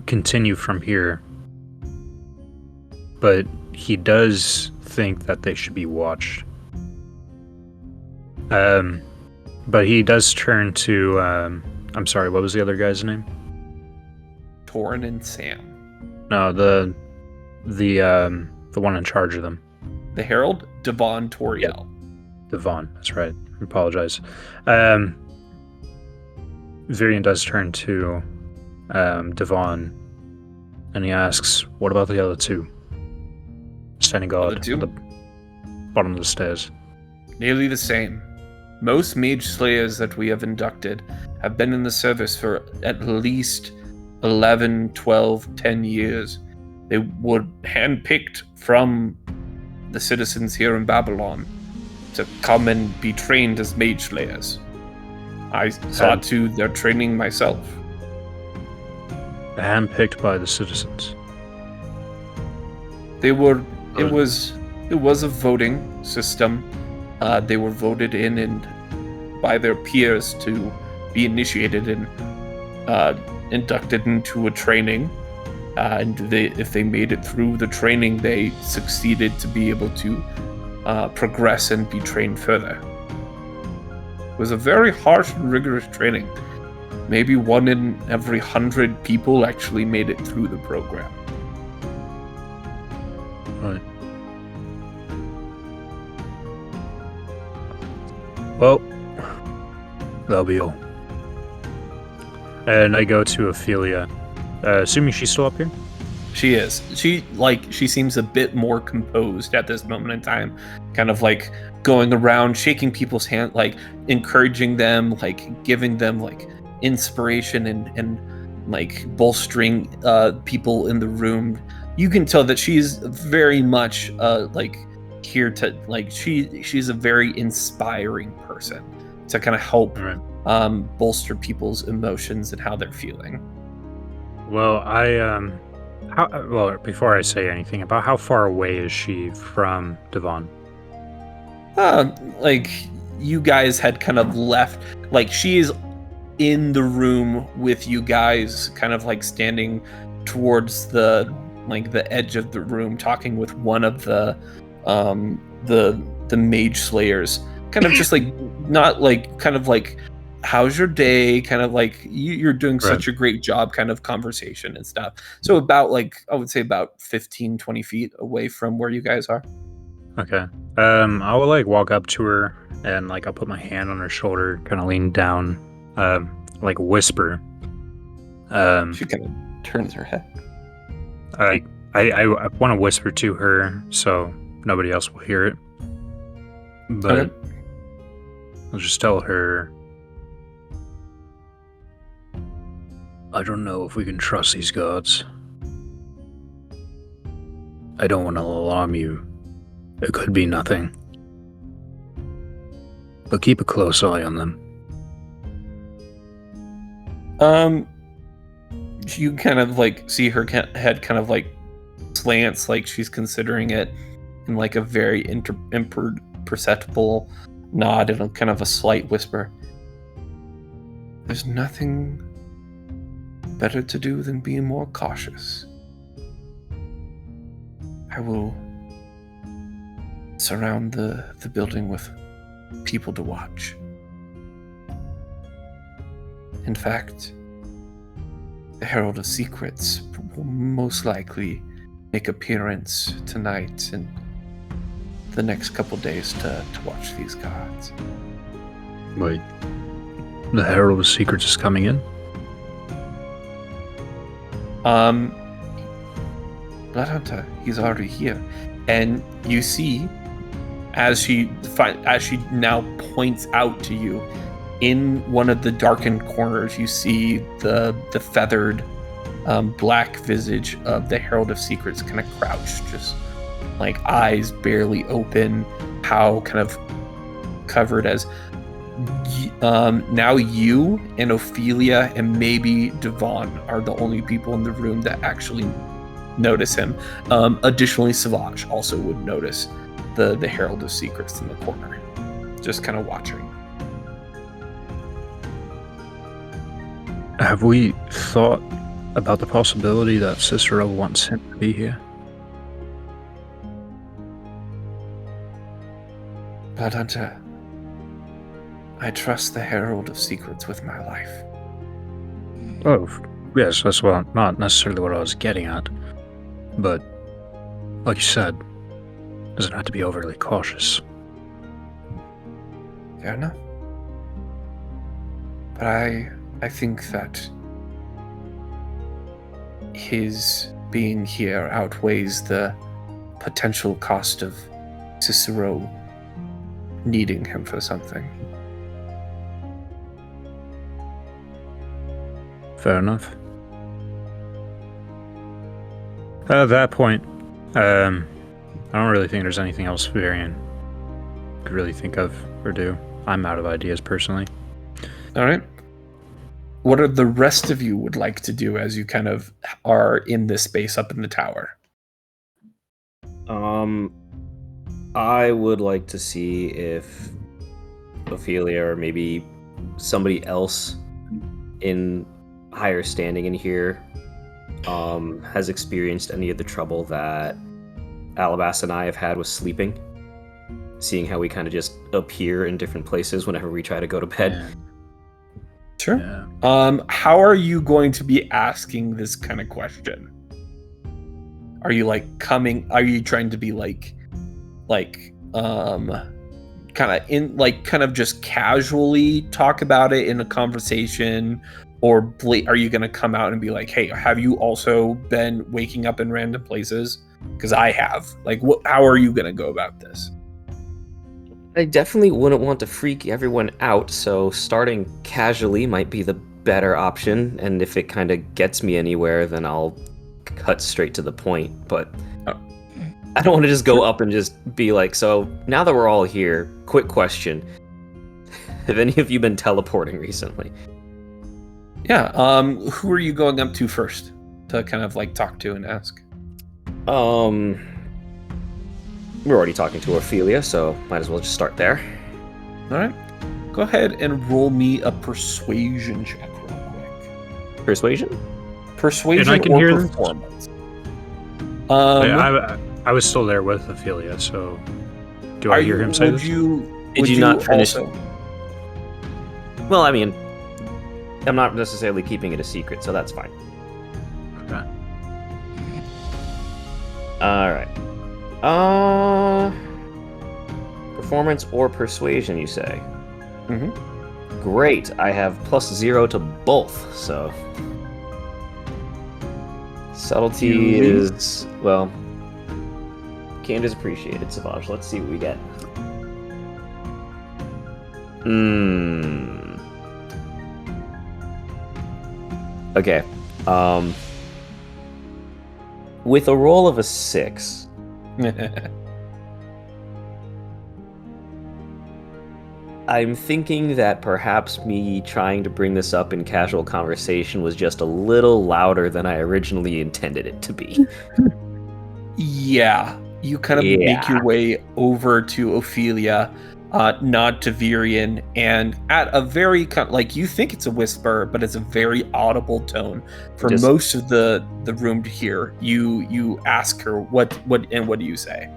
continue from here, but he does think that they should be watched. But he does turn to I'm sorry, what was the other guy's name? Torin and Sam. No, the one in charge of them. The Herald, Devon Toriel. Yep. Devon, that's right. I apologize. Virion does turn to Devon, and he asks, "What about the other two? Standing guard at the bottom of the stairs." Nearly the same. Most mage slayers that we have inducted have been in the service for at least 11, 12, 10 years. They were handpicked from the citizens here in Babylon to come and be trained as mage slayers. I saw to their training myself. Handpicked by the citizens. They were. It was a voting system. They were voted in and by their peers to be initiated and inducted into a training. And if they made it through the training, they succeeded to be able to progress and be trained further. It was a very harsh and rigorous training. Maybe 1 in every 100 people actually made it through the program. Right. Well, that'll be all. And I go to Ophelia. Assuming she's still up here? She is. She seems a bit more composed at this moment in time. Kind of like going around, shaking people's hand, like encouraging them, like giving them like inspiration and like bolstering people in the room. You can tell that she's very much like here to like she's a very inspiring person. to kind of help Right. bolster people's emotions and how they're feeling. Well, before I say anything, about how far away is she from Devon? Like you guys had kind of left, like she is in the room with you guys, kind of like standing towards the edge of the room, talking with one of the mage slayers, kind of just like not like kind of like, how's your day, kind of like you're doing such a great job kind of conversation and stuff. So about like, I would say about 15-20 feet away from where you guys are. Okay. I will like walk up to her and like I'll put my hand on her shoulder, kind of lean down, like whisper. She kind of turns her head. I want to whisper to her so nobody else will hear it. But I'll just tell her, I don't know if we can trust these gods. I don't want to alarm you. It could be nothing. But keep a close eye on them. You kind of like see her head kind of like slants, like she's considering it, in like a very imperceptible nod and a kind of a slight whisper. There's nothing better to do than being more cautious. I will surround the building with people to watch. In fact, the Herald of Secrets will most likely make appearance tonight and the next couple days to watch these gods. Wait, the Herald of Secrets is coming in? Bloodhunter, he's already here. And you see, as she now points out to you, in one of the darkened corners, you see the feathered black visage of the Herald of Secrets kind of crouched, just like eyes barely open, how kind of covered as now you and Ophelia and maybe Devon are the only people in the room that actually notice him. Additionally, Savage also would notice the Herald of Secrets in the corner, just kind of watching. Have we thought about the possibility that Cicero wants him to be here? Bloodhunter, I trust the Herald of Secrets with my life. Oh, yes, that's not necessarily what I was getting at. But, like you said, doesn't have to be overly cautious. Fair enough. But I think that his being here outweighs the potential cost of Cicero needing him for something. Fair enough. At that point, I don't really think there's anything else Varian could really think of or do. I'm out of ideas personally. All right. What are the rest of you would like to do as you kind of are in this space up in the tower? I would like to see if Ophelia or maybe somebody else in higher standing in here has experienced any of the trouble that Alabasta and I have had with sleeping, seeing how we kind of just appear in different places whenever we try to go to bed. Sure. Yeah. How are you going to be asking this kind of question? Are you are you trying to be kind of just casually talk about it in a conversation, or are you going to come out and be like, hey, have you also been waking up in random places? Because I have. How are you going to go about this? I definitely wouldn't want to freak everyone out, so starting casually might be the better option, and if it kind of gets me anywhere, then I'll cut straight to the point, but I don't want to just go up and just be like, so now that we're all here, quick question. Have any of you been teleporting recently? Yeah. Who are you going up to first to kind of like talk to and ask? We're already talking to Ophelia, so might as well just start there. All right. Go ahead and roll me a persuasion check real quick. Persuasion? Persuasion And I can or hear this? performance. I was still there with Ophelia, so do I hear him say this? Did you not finish? Also... Well, I mean, I'm not necessarily keeping it a secret, so that's fine. Okay. All right. Performance or persuasion, you say? Mm-hmm. Great. I have +0 to both, so subtlety is, well, candor is appreciated, Savage. Let's see what we get. Okay. With a roll of a 6, I'm thinking that perhaps me trying to bring this up in casual conversation was just a little louder than I originally intended it to be. Yeah. You kind of make your way over to Ophelia, nod to Virion, and at a very like, you think it's a whisper, but it's a very audible tone for most of the room to hear. You ask her what do you say?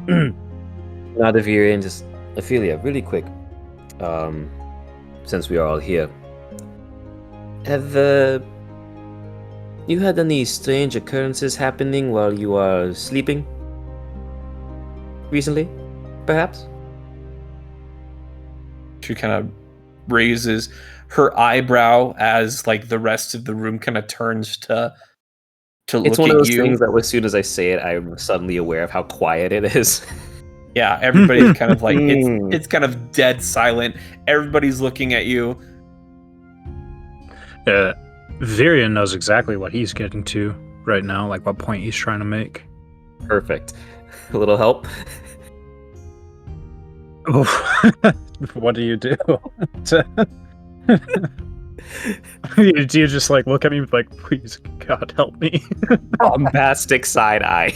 Nod to Virion, just Ophelia, really quick. Since we are all here, have you had any strange occurrences happening while you are sleeping recently, perhaps? She kind of raises her eyebrow as like the rest of the room kind of turns to look at you. It's one of those things that as soon as I say it, I'm suddenly aware of how quiet it is. Yeah, everybody's kind of like, it's kind of dead silent. Everybody's looking at you. Virion knows exactly what he's getting to right now, like what point he's trying to make. Perfect. A little help? What do you do? Do you just like look at me like, please, God, help me? Bombastic side eye.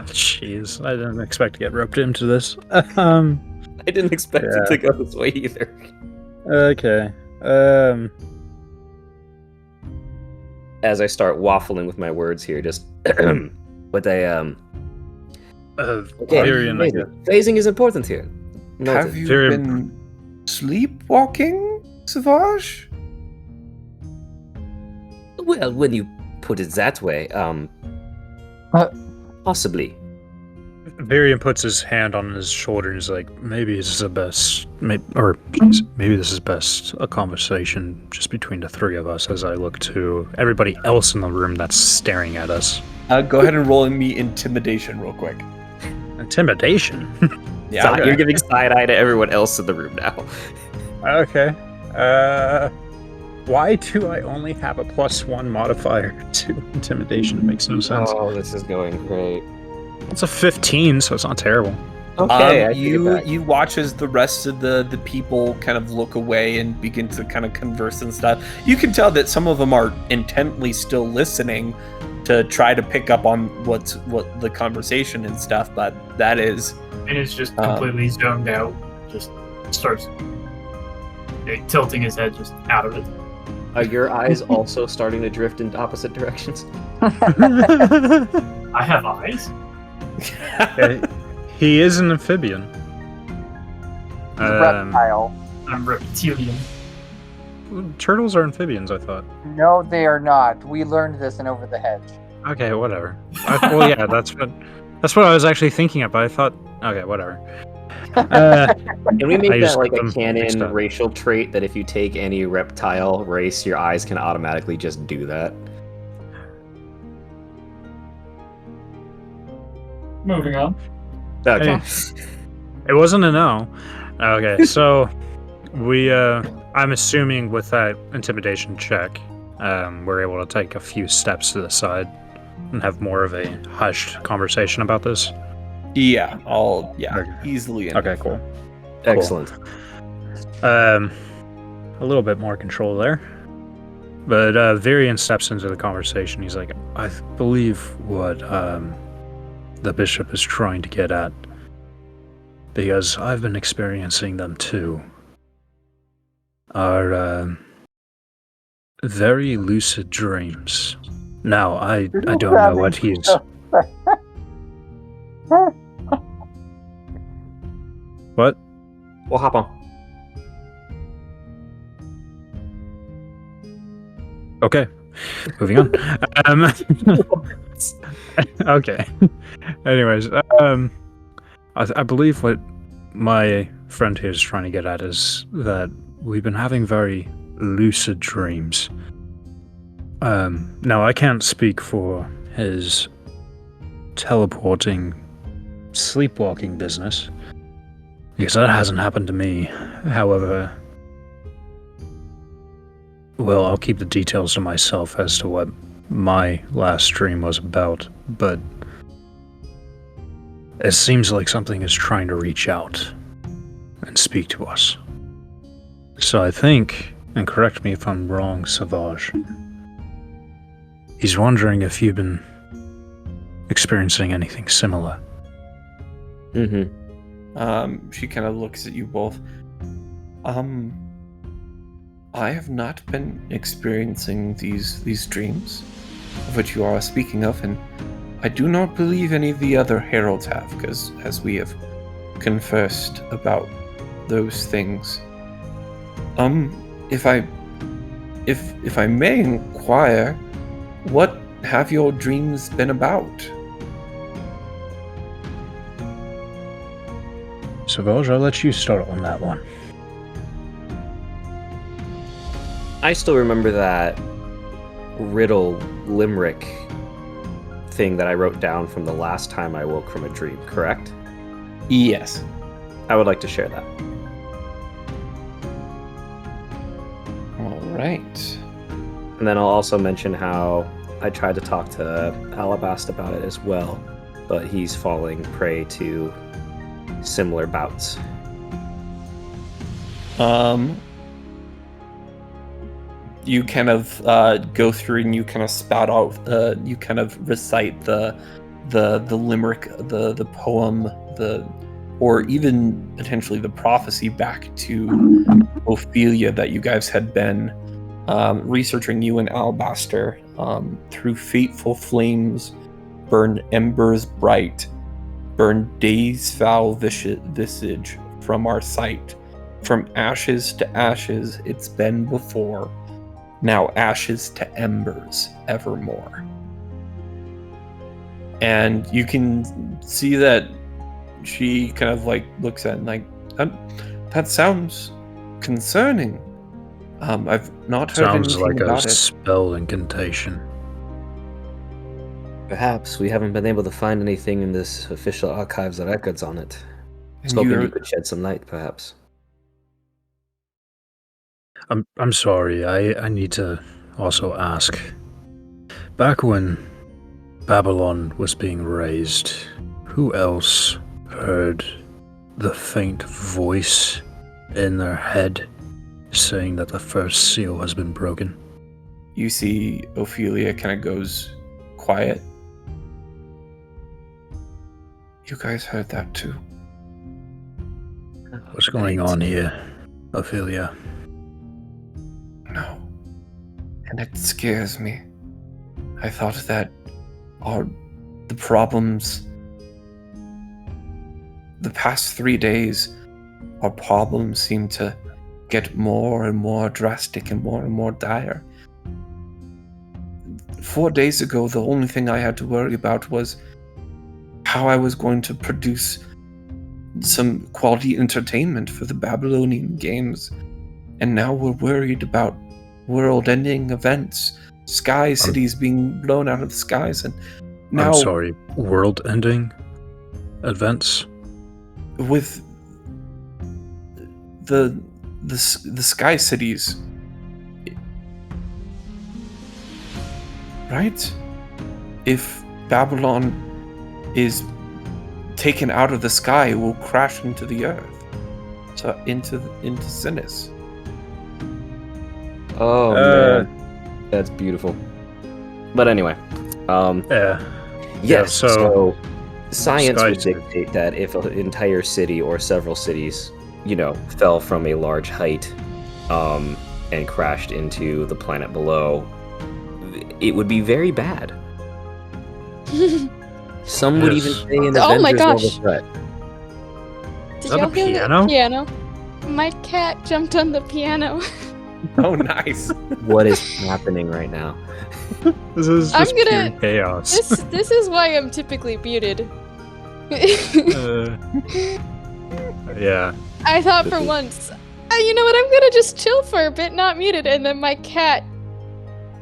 Jeez, I didn't expect to get roped into this. I didn't expect it to go this way either. Okay. As I start waffling with my words here, just with a phasing is important here. Have you been sleepwalking, Savage? Well, when you put it that way, possibly. Virion puts his hand on his shoulder and is like, maybe this is maybe this is best a conversation just between the three of us as I look to everybody else in the room that's staring at us. Go ahead and roll me intimidation real quick. Intimidation? Yeah, You're giving side eye to everyone else in the room now. Okay. Why do I only have a +1 modifier to intimidation? It makes no sense. Oh, this is going great. It's a 15, so it's not terrible. Okay, you watch as the rest of the people kind of look away and begin to kind of converse and stuff. You can tell that some of them are intently still listening to try to pick up on what the conversation and stuff, but that is... And it's just completely zoned out. Just starts tilting his head just out of it. Are your eyes also starting to drift in opposite directions? I have eyes? He is an amphibian. Reptile. I'm reptilian. Turtles are amphibians, I thought. No, they are not. We learned this in Over the Hedge. Okay, whatever. Well, yeah, that's what I was actually thinking of, but I thought, okay, whatever. Can we make that like a mixed canon up. racial trait that if you take any reptile race, your eyes can automatically just do that? Moving on. Okay. It wasn't a no. Okay, so I'm assuming with that intimidation check, we're able to take a few steps to the side and have more of a hushed conversation about this. Yeah, Okay. easily. Okay, cool. Excellent. A little bit more control there. But Virian steps into the conversation. He's like, I believe what the bishop is trying to get at, because I've been experiencing them too, are very lucid dreams. Now, I don't know what he's... What? We'll hop on. Okay, moving on. Okay. Anyways, I believe what my friend here is trying to get at is that we've been having very lucid dreams. Now, I can't speak for his teleporting, sleepwalking business, because that hasn't happened to me. However, well, I'll keep the details to myself as to what my last dream was about, but it seems like something is trying to reach out and speak to us. So I think, and correct me if I'm wrong, Savage, he's wondering if you've been experiencing anything similar. Mm-hmm. She kind of looks at you both. I have not been experiencing these dreams of which you are speaking of, and I do not believe any of the other heralds have, because as we have conversed about those things. If I may inquire, what have your dreams been about? Savage, I'll let you start on that one. I still remember that riddle limerick thing that I wrote down from the last time I woke from a dream, correct? Yes. I would like to share that. All right. And then I'll also mention how I tried to talk to Alabast about it as well, but he's falling prey to similar bouts. You kind of go through and you kind of spout out, you kind of recite the limerick, the poem, or even potentially the prophecy back to Ophelia that you guys had been researching. You and Alabaster, through fateful flames, burn embers bright, burn day's foul visage from our sight. From ashes to ashes it's been before, now ashes to embers evermore. And you can see that she kind of like looks at it and like, that sounds concerning. I've not heard Sounds anything like about a it. spell incantation. Perhaps we haven't been able to find anything in this official archives or records on it. I was And hoping you're- you could shed some light, perhaps. I'm sorry, I need to also ask. Back when Babylon was being raised, who else heard the faint voice in their head saying that the first seal has been broken? You see Ophelia kind of goes quiet. You guys heard that too? What's going on here, Ophelia? No. And it scares me. I thought that the problems the past 3 days, our problems seem to get more and more drastic and more dire. 4 days ago, the only thing I had to worry about was how I was going to produce some quality entertainment for the Babylonian games. And now we're worried about world-ending events, sky cities being blown out of the skies, and now I'm sorry, world-ending events? with the sky cities, right? If Babylon is taken out of the sky will crash into the earth, so into Sinis. Oh man, that's beautiful. But anyway, yes. So science would dictate that if an entire city or several cities, fell from a large height, and crashed into the planet below, it would be very bad. Some would even say an Oh my Avengers gosh. level threat. Did that y'all a hear piano? the piano? My cat jumped on the piano. Oh, nice. What is happening right now? This is I'm just gonna- pure chaos. This is why I'm typically muted. Yeah. I thought for once, you know what? I'm gonna just chill for a bit, not muted, and then my cat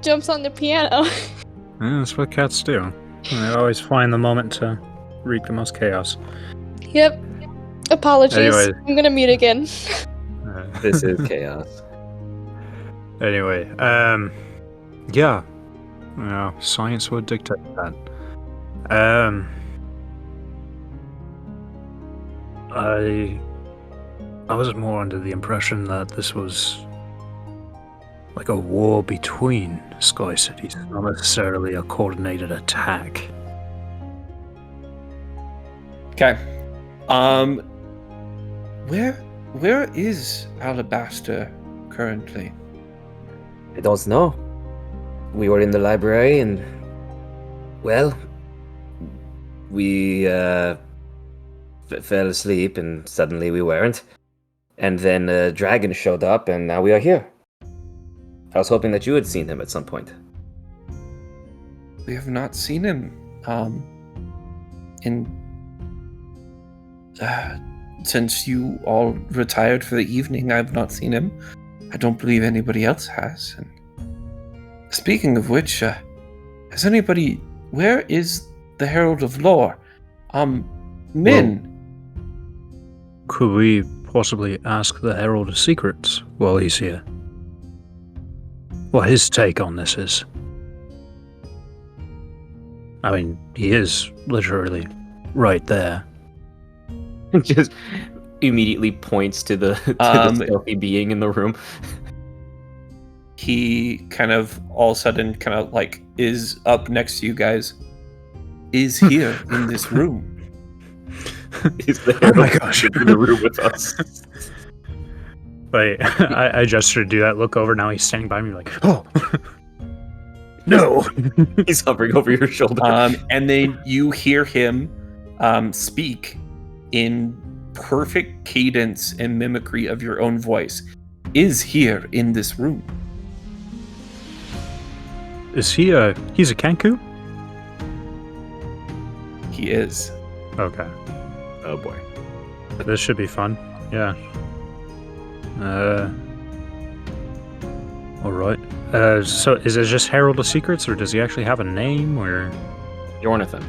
jumps on the piano. Yeah, that's what cats do. They always find the moment to wreak the most chaos. Yep. Apologies. Anyway. I'm gonna mute again. This is chaos. Anyway, yeah. Science would dictate that. I was more under the impression that this was like a war between Sky Cities, not necessarily a coordinated attack. Okay. Where is Alabaster currently? I don't know. We were in the library and, well, we fell asleep and suddenly we weren't. And then a dragon showed up and now we are here. I was hoping that you had seen him at some point. We have not seen him. Since you all retired for the evening, I've not seen him. I don't believe anybody else has. And speaking of which, has anybody? Where is the Herald of Lore? Min. Well, could we possibly ask the Herald of Secrets while he's here? What his take on this is? I mean, he is literally right there. Just immediately points to the stealthy being in the room. He kind of all of a sudden kind of like is up next to you guys. Is here in this room. He's the Oh my gosh. in the room with us. Wait, I gestured to do that. Look over. Now he's standing by me like, oh, no. He's hovering over your shoulder. And then you hear him speak in perfect cadence and mimicry of your own voice. Is here in this room. Is he he's a Kenku? He is. Okay. Oh boy. This should be fun. Yeah. Alright. So is it just Herald of Secrets, or does he actually have a name, or? Jonathan.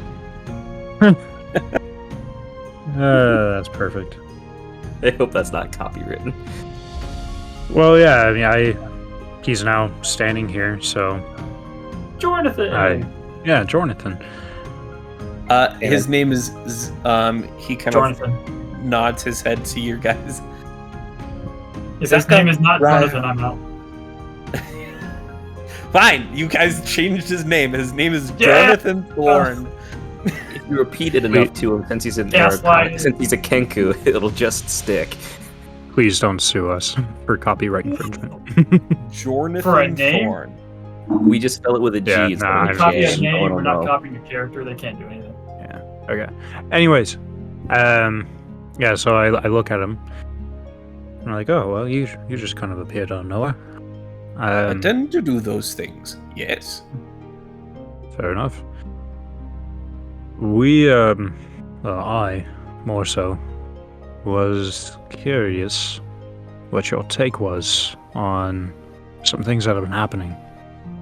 That's perfect. I hope that's not copywritten. Well, yeah, I mean, he's now standing here, so... Jonathan! Yeah, Jonathan. His name is, he kind Jonathan. of nods his head to you guys. If his name is not Jonathan, I'm out. Fine, you guys changed his name. His name is Yeah. Jonathan Thorne. If you repeat it enough to him, since he's a Kenku, it'll just stick. Please don't sue us for copyright infringement. Jonathan For a name? Thorne. We just spell it with a G. Yeah, it's nah, not a I Copy J. a name, No one we're will not know. copying a character, they can't do anything. Okay. Anyways, yeah. So I look at him. I'm like, oh well, you just kind of appeared out of nowhere. I tend to do those things. Yes. Fair enough. We, I, more so, was curious what your take was on some things that have been happening.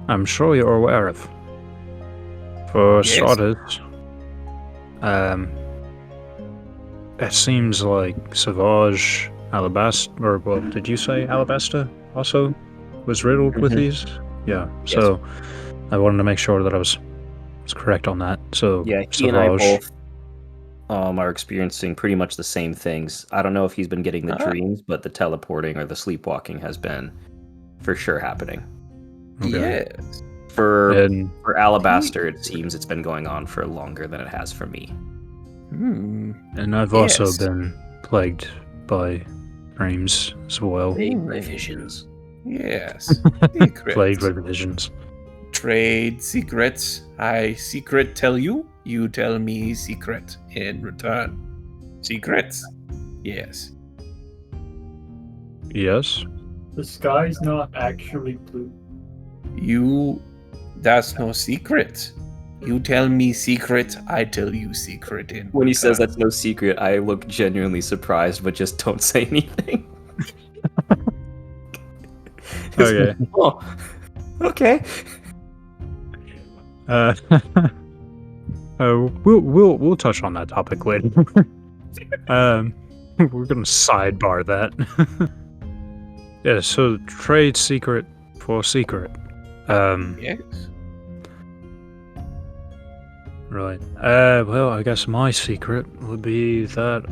I'm sure you're aware of. For Yes. starters, it seems like Savage, Alabaster, or well, did you say Alabaster also was riddled with Mhm. these? Yeah, so I wanted to make sure that I was correct on that. So Yeah, he and I Savage- are experiencing pretty much the same things. I don't know if he's been getting the dreams, but the teleporting or the sleepwalking has been for sure happening. Okay. Yes. For Alabaster, it seems it's been going on for longer than it has for me. And I've also been plagued by dreams as well. Plagued by visions. Yes. Secret. Plagued by visions. Trade secrets. I secret tell you. You tell me secret in return. Secrets. Yes. Yes. The sky's not actually blue. That's no secret. You tell me secret, I tell you secret in When he return. says that's no secret, I look genuinely surprised, but just don't say anything. Okay. Oh, okay. We'll touch on that topic later. We're gonna sidebar that. Yeah, so trade secret for secret. Yes. Right. Well, I guess my secret would be that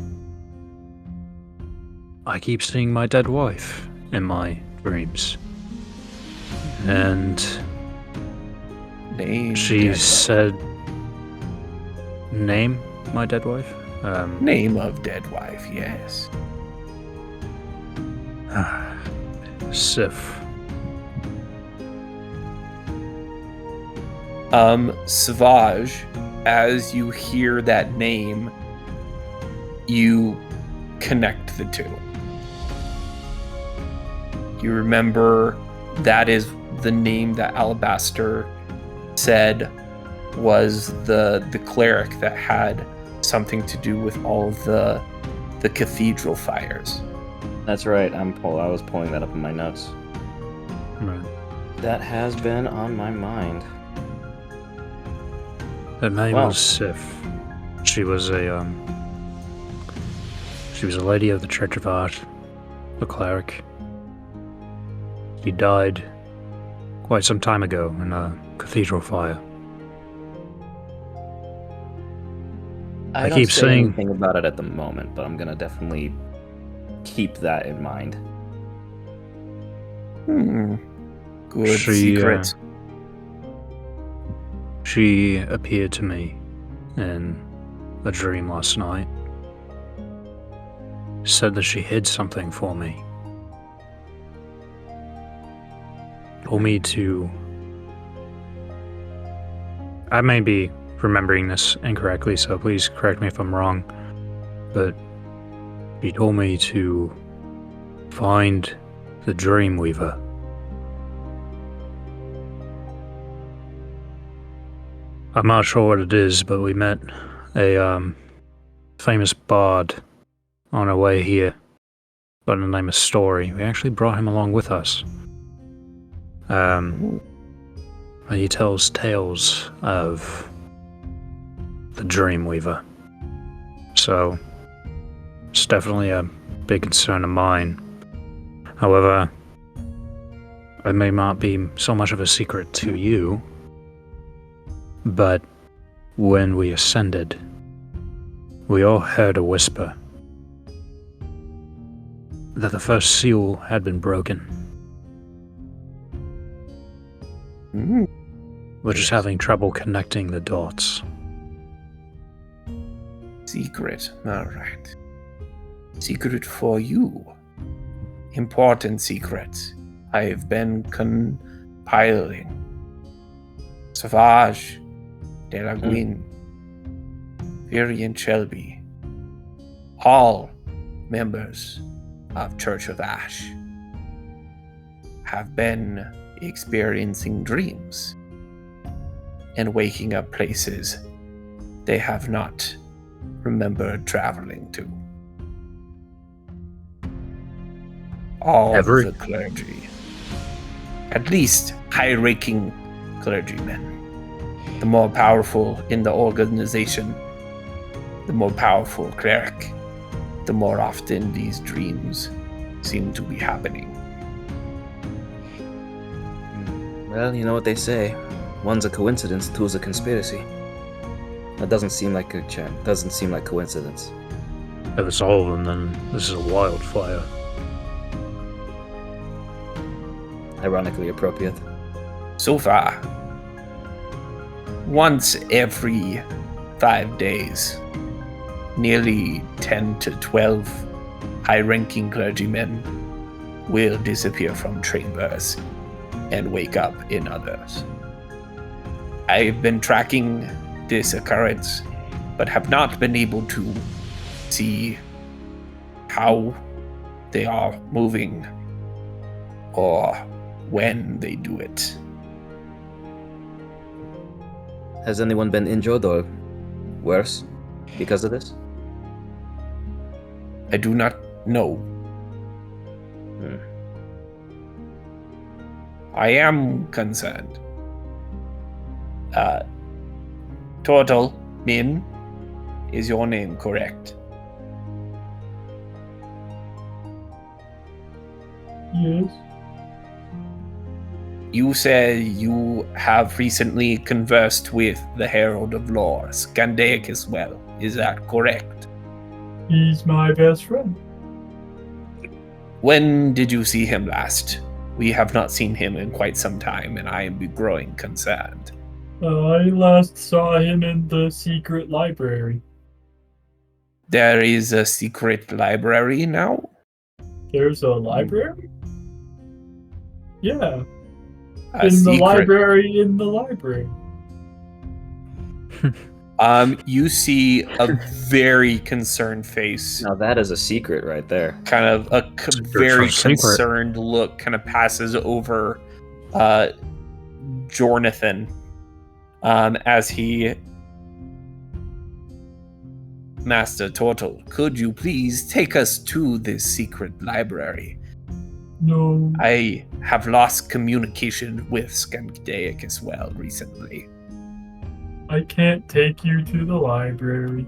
I keep seeing my dead wife in my dreams. And Name. she dead said, name my dead wife? wife. Name of dead wife, yes. Sif. Savage, as you hear that name, you connect the two. You remember that is the name that Alabaster said was the cleric that had something to do with all of the cathedral fires. That's right. I was pulling that up in my notes. Right. That has been on my mind. Her name Wow. was Sif. She was a lady of the Church of Art, a cleric. She died quite some time ago in a cathedral fire. I keep don't say saying- anything about it at the moment, but I'm gonna definitely keep that in mind. Good She, secret. She appeared to me in a dream last night. Said that she hid something for me. Told me to... I may be remembering this incorrectly, so please correct me if I'm wrong. But she told me to find the Dreamweaver. I'm not sure what it is, but we met a famous bard on our way here by the name of Story. We actually brought him along with us. And he tells tales of the Dreamweaver. So it's definitely a big concern of mine. However, it may not be so much of a secret to you, but when we ascended, we all heard a whisper that the first seal had been broken. We're just having trouble connecting the dots. Secret. All right. Secret for you. Important secret. I've been compiling. Savage, De La Guin, Virian Shelby, all members of Church of Ash have been experiencing dreams and waking up places they have not remembered traveling to. All Every- the clergy, at least high-ranking clergymen. The more powerful in the organization, the more powerful cleric, the more often these dreams seem to be happening. Well, you know what they say. One's a coincidence, two's a conspiracy. That doesn't seem like a chance. Doesn't seem like coincidence. If it's all of them, then this is a wildfire. Ironically appropriate. So far, once every 5 days, nearly 10 to 12 high-ranking clergymen will disappear from chambers and wake up in others. I've been tracking this occurrence, but have not been able to see how they are moving or when they do it. Has anyone been injured or worse because of this? I do not know. I am concerned. Total Min is your name, correct? Yes. You said you have recently conversed with the Herald of Lore, Scandaic as well. Is that correct? He's my best friend. When did you see him last? We have not seen him in quite some time, and I am growing concerned. I last saw him in the secret library. There is a secret library now? There's a library? Yeah. A In the secret. library, in the library. You see a very concerned face. Now that is a secret right there. Kind of a very secret. concerned look kind of passes over Jornathan as he... Master Turtle, could you please take us to this secret library? No. I have lost communication with Scandaic as well recently. I can't take you to the library.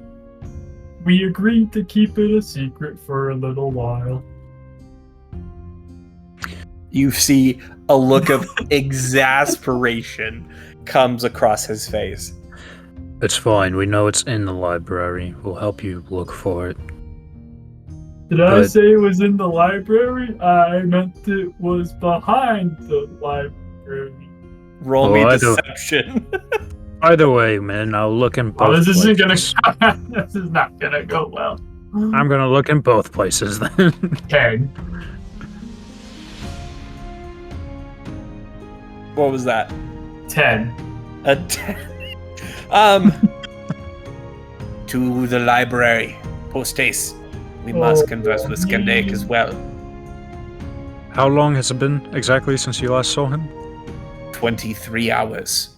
We agreed to keep it a secret for a little while. You see a look of exasperation comes across his face. It's fine. We know it's in the library. We'll help you look for it. Did I But- say it was in the library? I meant it was behind the library. Roll Oh, me I don't- deception. Either way, man, I'll look in both Oh, this isn't gonna. places. This is not gonna go well. I'm gonna look in both places then. 10. What was that? 10. A 10. To the library. Post haste. We must converse with Scandaic as well. How long has it been exactly since you last saw him? 23 hours.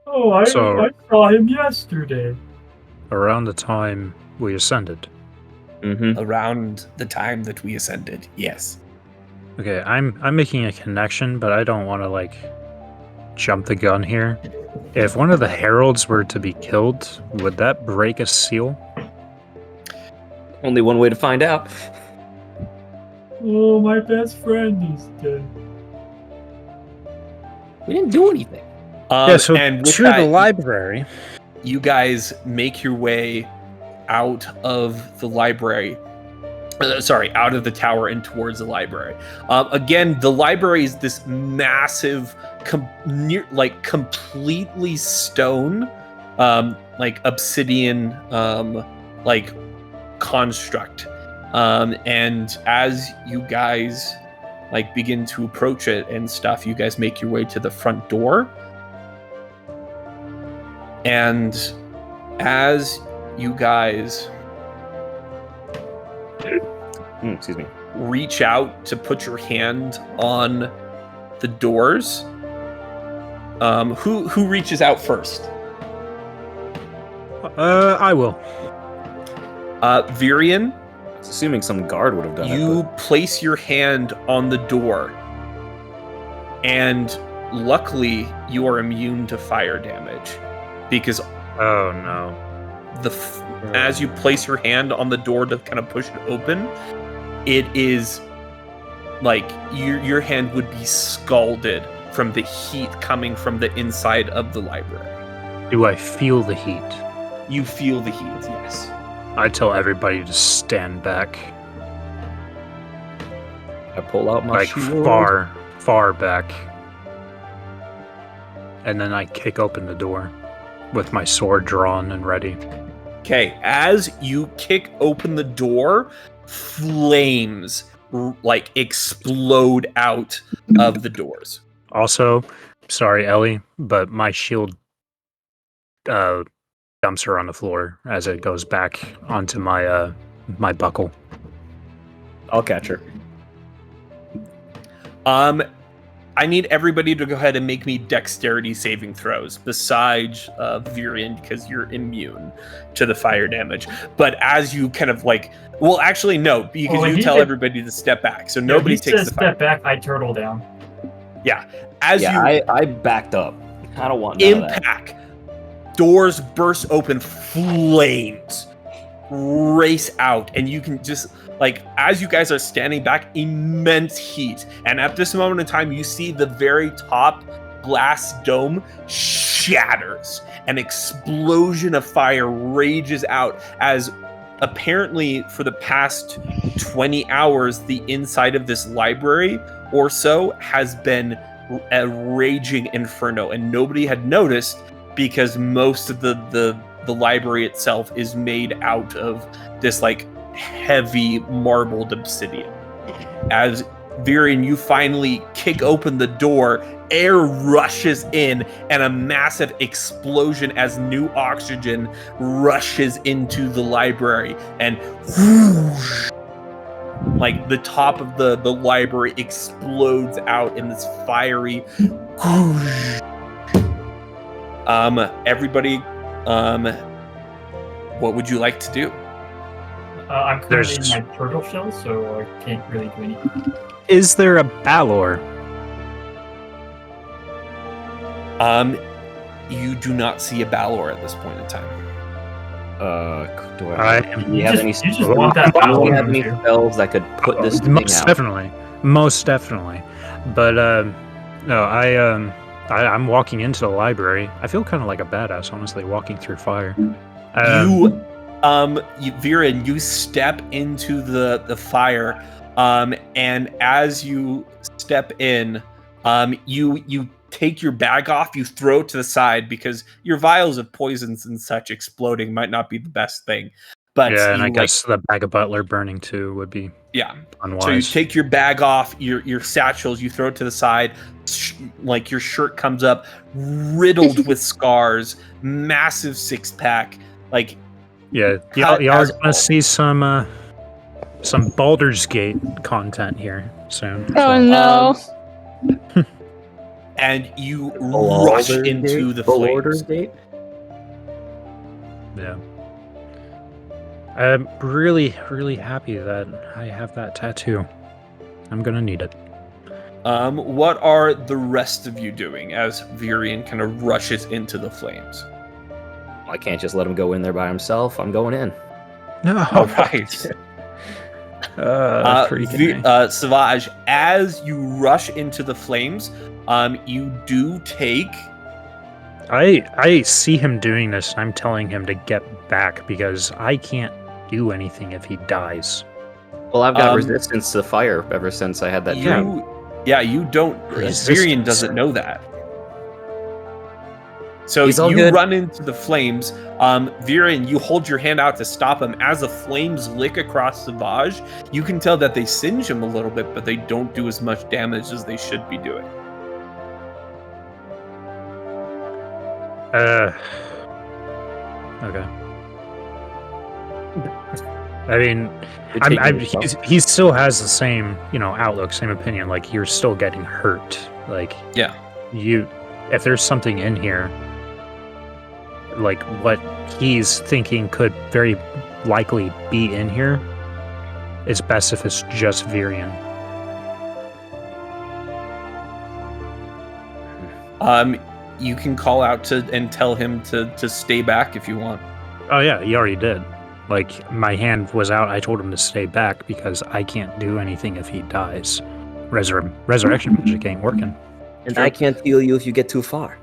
Oh, I So- saw him yesterday. Around the time we ascended. Mm-hmm. Around the time that we ascended, yes. Okay, I'm making a connection, but I don't want to like jump the gun here. If one of the heralds were to be killed, would that break a seal? Only one way to find out. Oh, my best friend is dead. We didn't do anything. And with to that, the library. you guys make your way out of the library. Out of the tower and towards the library. Again, the library is this massive, completely stone, like obsidian, like construct. And as you guys like begin to approach it and stuff, you guys make your way to the front door. And as you guys Excuse me. reach out to put your hand on the doors, who reaches out first? I will. Virion, It's assuming some guard would have done you it. place your hand on the door, and luckily you are immune to fire damage because Oh no. as you place your hand on the door to kind of push it open, it is like your hand would be scalded from the heat coming from the inside of the library. Do I feel the heat? You feel the heat, yes. I tell everybody to stand back, I pull out my like shield. far back, and then I kick open the door with my sword drawn and ready. Okay, as you kick open the door, flames like explode out of the doors. Also, sorry, Ellie, but my shield dumps her on the floor as it goes back onto my my buckle. I'll catch her. I need everybody to go ahead and make me dexterity saving throws, besides Virian, because you're immune to the fire damage. But as you kind of like, well, actually, no, because you tell everybody to step back, so nobody takes the fire. Step back, I turtle down. Yeah, as you I backed up. I don't want none of that. impact, doors burst open, flames race out, and you can just like, as you guys are standing back, immense heat, and at this moment in time you see the very top glass dome shatters. An explosion of fire rages out as apparently for the past 20 hours the inside of this library or so has been a raging inferno, and nobody had noticed because most of the library itself is made out of this like heavy marbled obsidian. As Virian, you finally kick open the door, air rushes in, and a massive explosion as new oxygen rushes into the library, and whoosh, like the top of the library explodes out in this fiery whoosh. Everybody, what would you like to do? I'm currently in my turtle shell, so I can't really do anything. Is there a Balor? You do not see a Balor at this point in time. Do I have any you just want that do Balor we have any here. spells that could put this thing Most out? definitely. But no, I'm walking into the library. I feel kind of like a badass, honestly, walking through fire. Viren, you step into the fire, and as you step in, you take your bag off, you throw it to the side because your vials of poisons and such exploding might not be the best thing. But yeah, and I guess the bag of Butler burning too would be unwise. So you take your bag off, your satchels, you throw it to the side, like your shirt comes up, riddled with scars, massive six-pack, like. Yeah, y'all are gonna see some Baldur's Gate content here soon. Oh no! And you rush into the flames. Yeah. I'm really, really happy that I have that tattoo. I'm gonna need it. What are the rest of you doing as Virian kind of rushes into the flames? I can't just let him go in there by himself. I'm going in. No. All right. Savage, as you rush into the flames, you do take. I see him doing this. I'm telling him to get back because I can't do anything if he dies. Well, I've got resistance to fire ever since I had that dream. Yeah, you don't. Virian doesn't know that. So you run into the flames. Viren, you hold your hand out to stop him. As the flames lick across Savage, you can tell that they singe him a little bit, but they don't do as much damage as they should be doing. Okay. I mean, he still has the same, outlook, same opinion. Like, you're still getting hurt. Like, yeah, if there's something in here, like what he's thinking could very likely be in here, it's best if it's just Virian. You can call out and tell him to stay back if you want. Oh yeah, he already did. Like, my hand was out, I told him to stay back because I can't do anything if he dies. Resurrection magic ain't working. And I can't heal you if you get too far.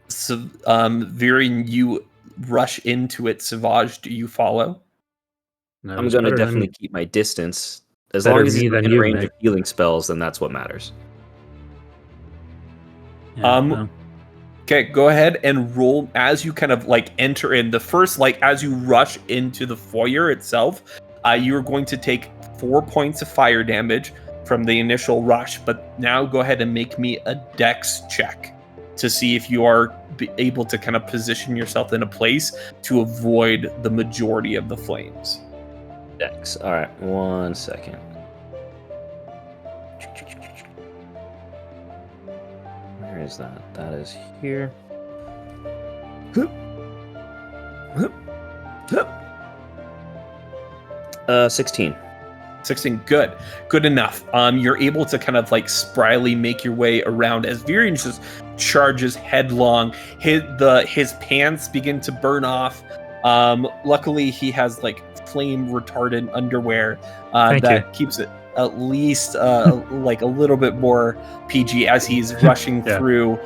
So, Viren, you rush into it. Savage, do you follow? No, I'm it's gonna better definitely than- keep my distance. As better long as me he's than in you, range Mick. of healing spells, then that's what matters. Yeah, Um, no. Okay, go ahead and roll as you kind of like enter in. The first, like as you rush into the foyer itself, you're going to take 4 points of fire damage from the initial rush. But now go ahead and make me a dex check to see if you are able to kind of position yourself in a place to avoid the majority of the flames. Dex. All right, 1 second. Where is that? That is here. 16. 16, good enough. You're able to kind of like spryly make your way around as Virion just charges headlong. His pants begin to burn off. Luckily he has like flame retardant underwear that keeps it at least like a little bit more PG as he's rushing Yeah. through.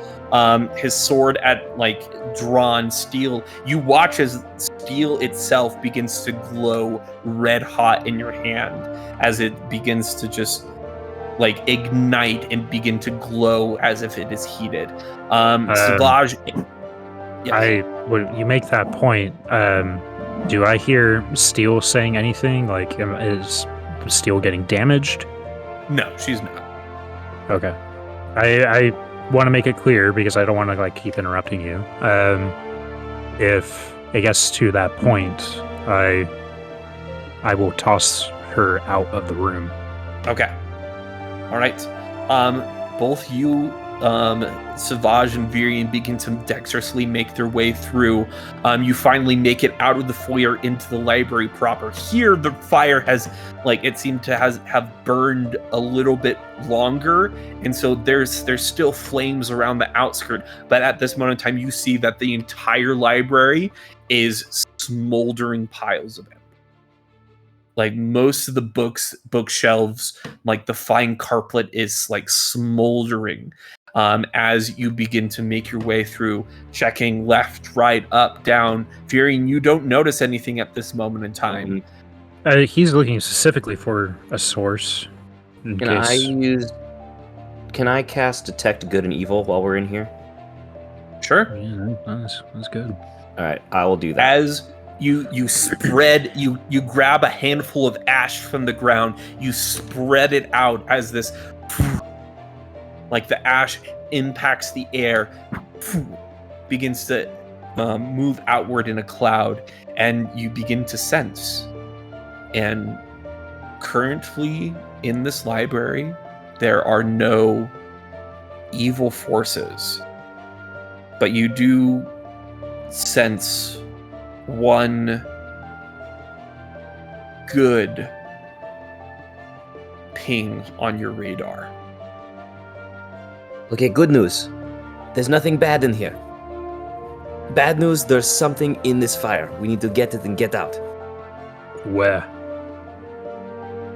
His sword at like drawn steel. You watch as steel itself begins to glow red hot in your hand as it begins to just like ignite and begin to glow as if it is heated. Savage. Yes. When you make that point, do I hear Steel saying anything? Like, is Steel getting damaged? No, she's not. Okay. I want to make it clear because I don't want to like keep interrupting you. If it gets to that point, I will toss her out of the room. Okay. All right. Both you, Savage and Virion begin to dexterously make their way through. You finally make it out of the foyer into the library proper. Here, the fire has, like, it seemed to have burned a little bit longer, and so there's still flames around the outskirt. But at this moment in time, you see that the entire library is smoldering piles of it. Like most of the bookshelves, like the fine carpet is like smoldering as you begin to make your way through, checking left, right, up, down. Fearing you don't notice anything at this moment in time. He's looking specifically for a source. In case. Can I cast Detect Good and Evil while we're in here? Sure. Yeah, that's good. All right, I will do that. As you spread, you grab a handful of ash from the ground, you spread it out as this, like the ash impacts the air, begins to move outward in a cloud, and you begin to sense. And currently in this library, there are no evil forces, but you do sense one good ping on your radar. Okay, good news. There's nothing bad in here. Bad news, there's something in this fire. We need to get it and get out. Where?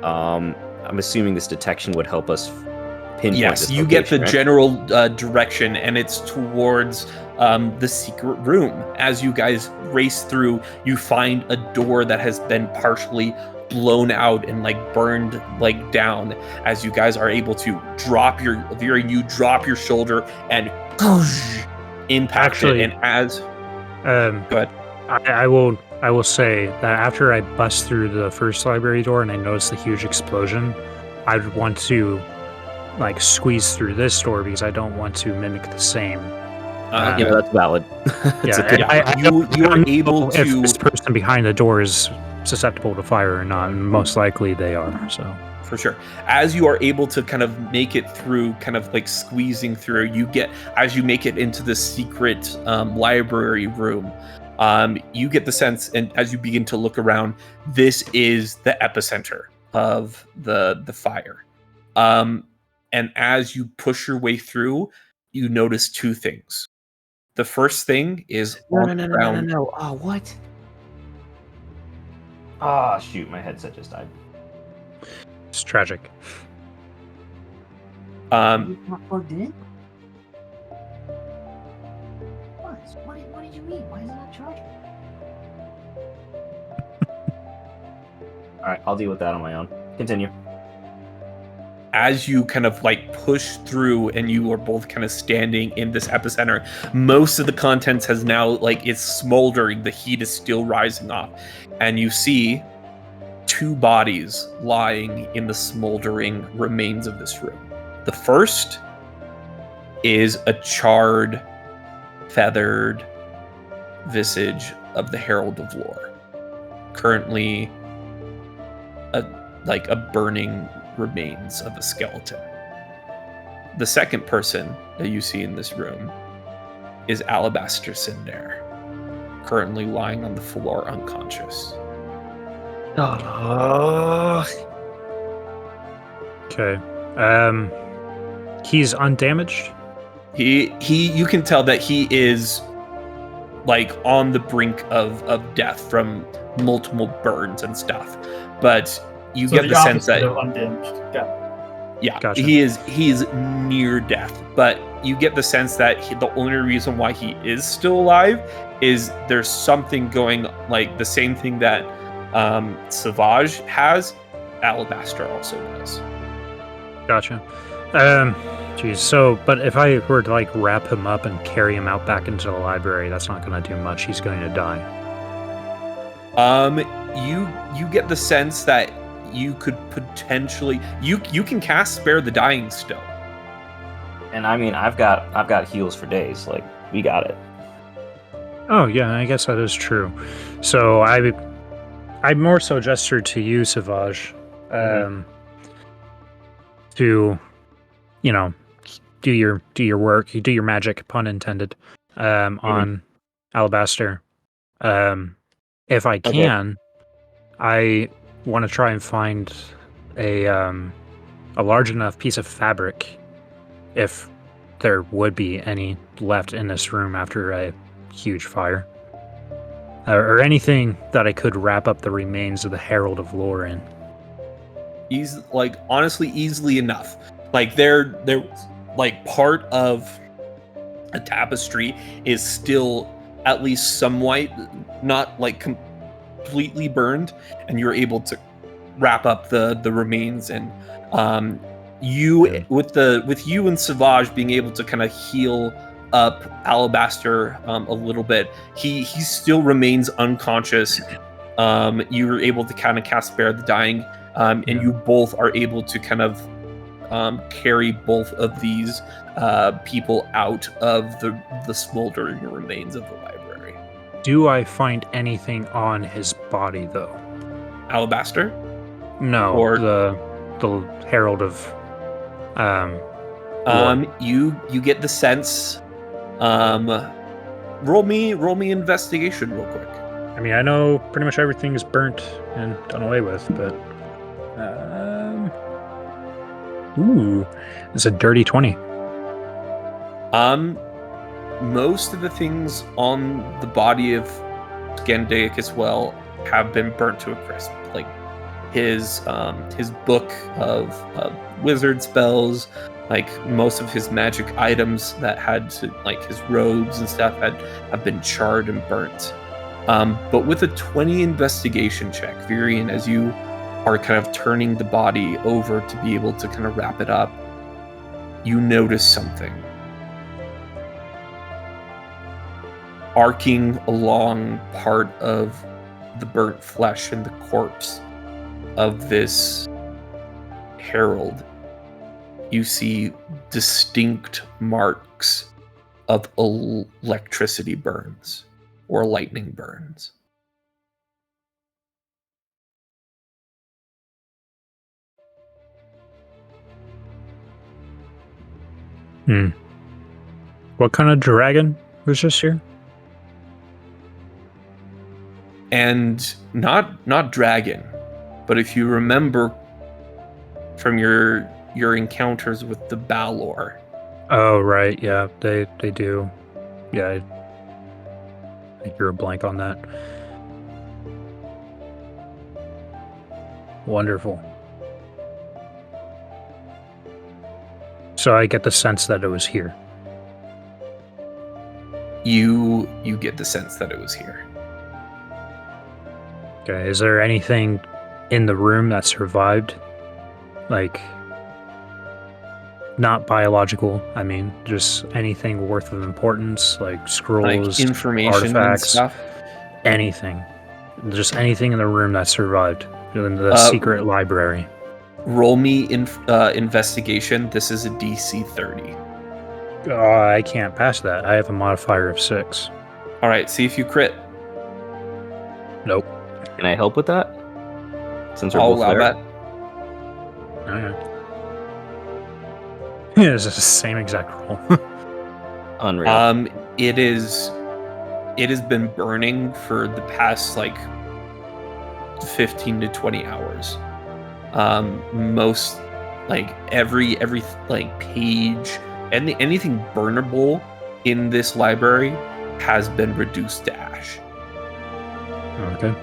I'm assuming this detection would help us pinpoint Yes, this you get the location, right? general direction, and it's towards the secret room. As you guys race through, you find a door that has been partially blown out and like burned like down. As you guys are able to drop your shoulder and impact it. And as go ahead. I will say that after I bust through the first library door and I notice the huge explosion, I'd want to like squeeze through this door because I don't want to mimic the same. That's valid. You are able to. If this person behind the door is susceptible to fire or not, and most likely they are. So for sure, as you are able to kind of make it through, kind of like squeezing through, as you make it into the secret library room. You get the sense, and as you begin to look around, this is the epicenter of the fire. And as you push your way through, you notice two things. The first thing is No. Oh, what? Ah, shoot, my headset just died. it's tragic. All right, I'll deal with that on my own. Continue. As you kind of like push through and you are both kind of standing in this epicenter, most of the contents has now like it's smoldering, the heat is still rising off, and you see two bodies lying in the smoldering remains of this room. The first is a charred, feathered visage of the Herald of Lore, currently a burning remains of a skeleton. The second person that you see in this room is Alabaster Cinder, currently lying on the floor unconscious. Okay. He's undamaged. He you can tell that he is like on the brink of death from multiple burns and stuff, but you get the sense that undamaged. yeah, Gotcha. he is near death, but you get the sense that the only reason why he is still alive is there's something going, like the same thing that Savage has, Alabaster also does. Gotcha. Geez. So, but if I were to like wrap him up and carry him out back into the library, that's not going to do much. He's going to die. You get the sense that you could potentially you can cast Spare the Dying still. And I mean, I've got heals for days. Like, we got it. Oh yeah, I guess that is true. So I more so gesture to you, Savage, to, you know, do your work, do your magic, pun intended, on Alabaster. If I can, I want to try and find a large enough piece of fabric, if there would be any left in this room after a huge fire, or anything that I could wrap up the remains of the Herald of Lore in. Honestly, easily enough. Like they're like part of a tapestry is still at least somewhat not like completely burned, and you're able to wrap up the remains, and with you and Savage being able to kind of heal up Alabaster a little bit, he still remains unconscious. You were able to kind of cast Spare the Dying, and you both are able to kind of carry both of these people out of the smoldering remains of the library. Do I find anything on his body though? Alabaster? No, Or the Herald of you get the sense. Roll me investigation real quick. I mean, I know pretty much everything's burnt and done away with, but ooh, it's a dirty 20. Most of the things on the body of Scandaic as well have been burnt to a crisp. Like his book of wizard spells, like most of his magic items that had to, like his robes and stuff, have been charred and burnt. But with a 20 investigation check, Virian, as you are kind of turning the body over to be able to kind of wrap it up, you notice something. Arcing along part of the burnt flesh and the corpse of this herald, you see distinct marks of electricity burns or lightning burns. What kind of dragon was this here? And not dragon, but if you remember from your encounters with the Balor. Oh right, yeah, they do. Yeah, I drew a blank on that. Wonderful. So I get the sense that it was here. You get the sense that it was here. Okay, is there anything in the room that survived, like, not biological, I mean, just anything worth of importance, like scrolls, Like information and artifacts, stuff. anything. Just anything in the room that survived in the secret library. Roll me investigation. This is a DC 30. I can't pass that. I have a modifier of 6. All right, see if you crit. Nope. Can I help with that? Since we're I'll both allow there. that. Okay. It's the same exact roll. Unreal. It has been burning for the past like 15 to 20 hours. Most like every like page and anything burnable in this library has been reduced to ash. Okay.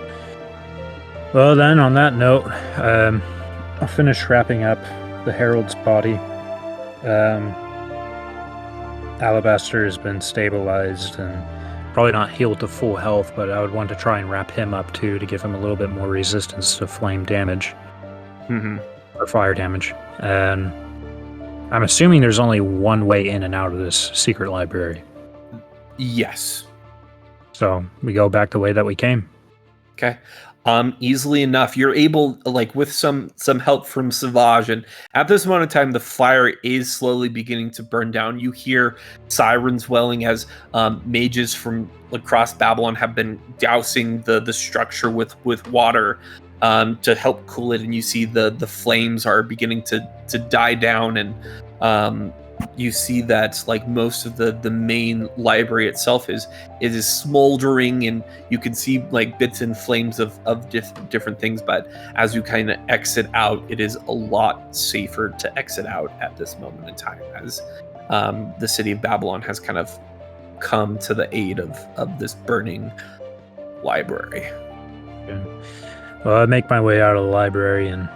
Well then, on that note, I'll finish wrapping up the Herald's body. Alabaster has been stabilized and probably not healed to full health, but I would want to try and wrap him up too to give him a little bit more resistance to flame damage. Or fire damage. And I'm assuming there's only one way in and out of this secret library. Yes. So we go back the way that we came. Okay. Easily enough, you're able, like with some help from Savage, and at this moment in time, the fire is slowly beginning to burn down. You hear sirens welling as mages from across Babylon have been dousing the structure with water to help cool it, and you see the flames are beginning to die down, and you see that like most of the main library itself is smoldering, and you can see like bits and flames of different things, but as you kind of exit out, it is a lot safer to exit out at this moment in time, as the city of Babylon has kind of come to the aid of this burning library. Okay. Well, I make my way out of the library and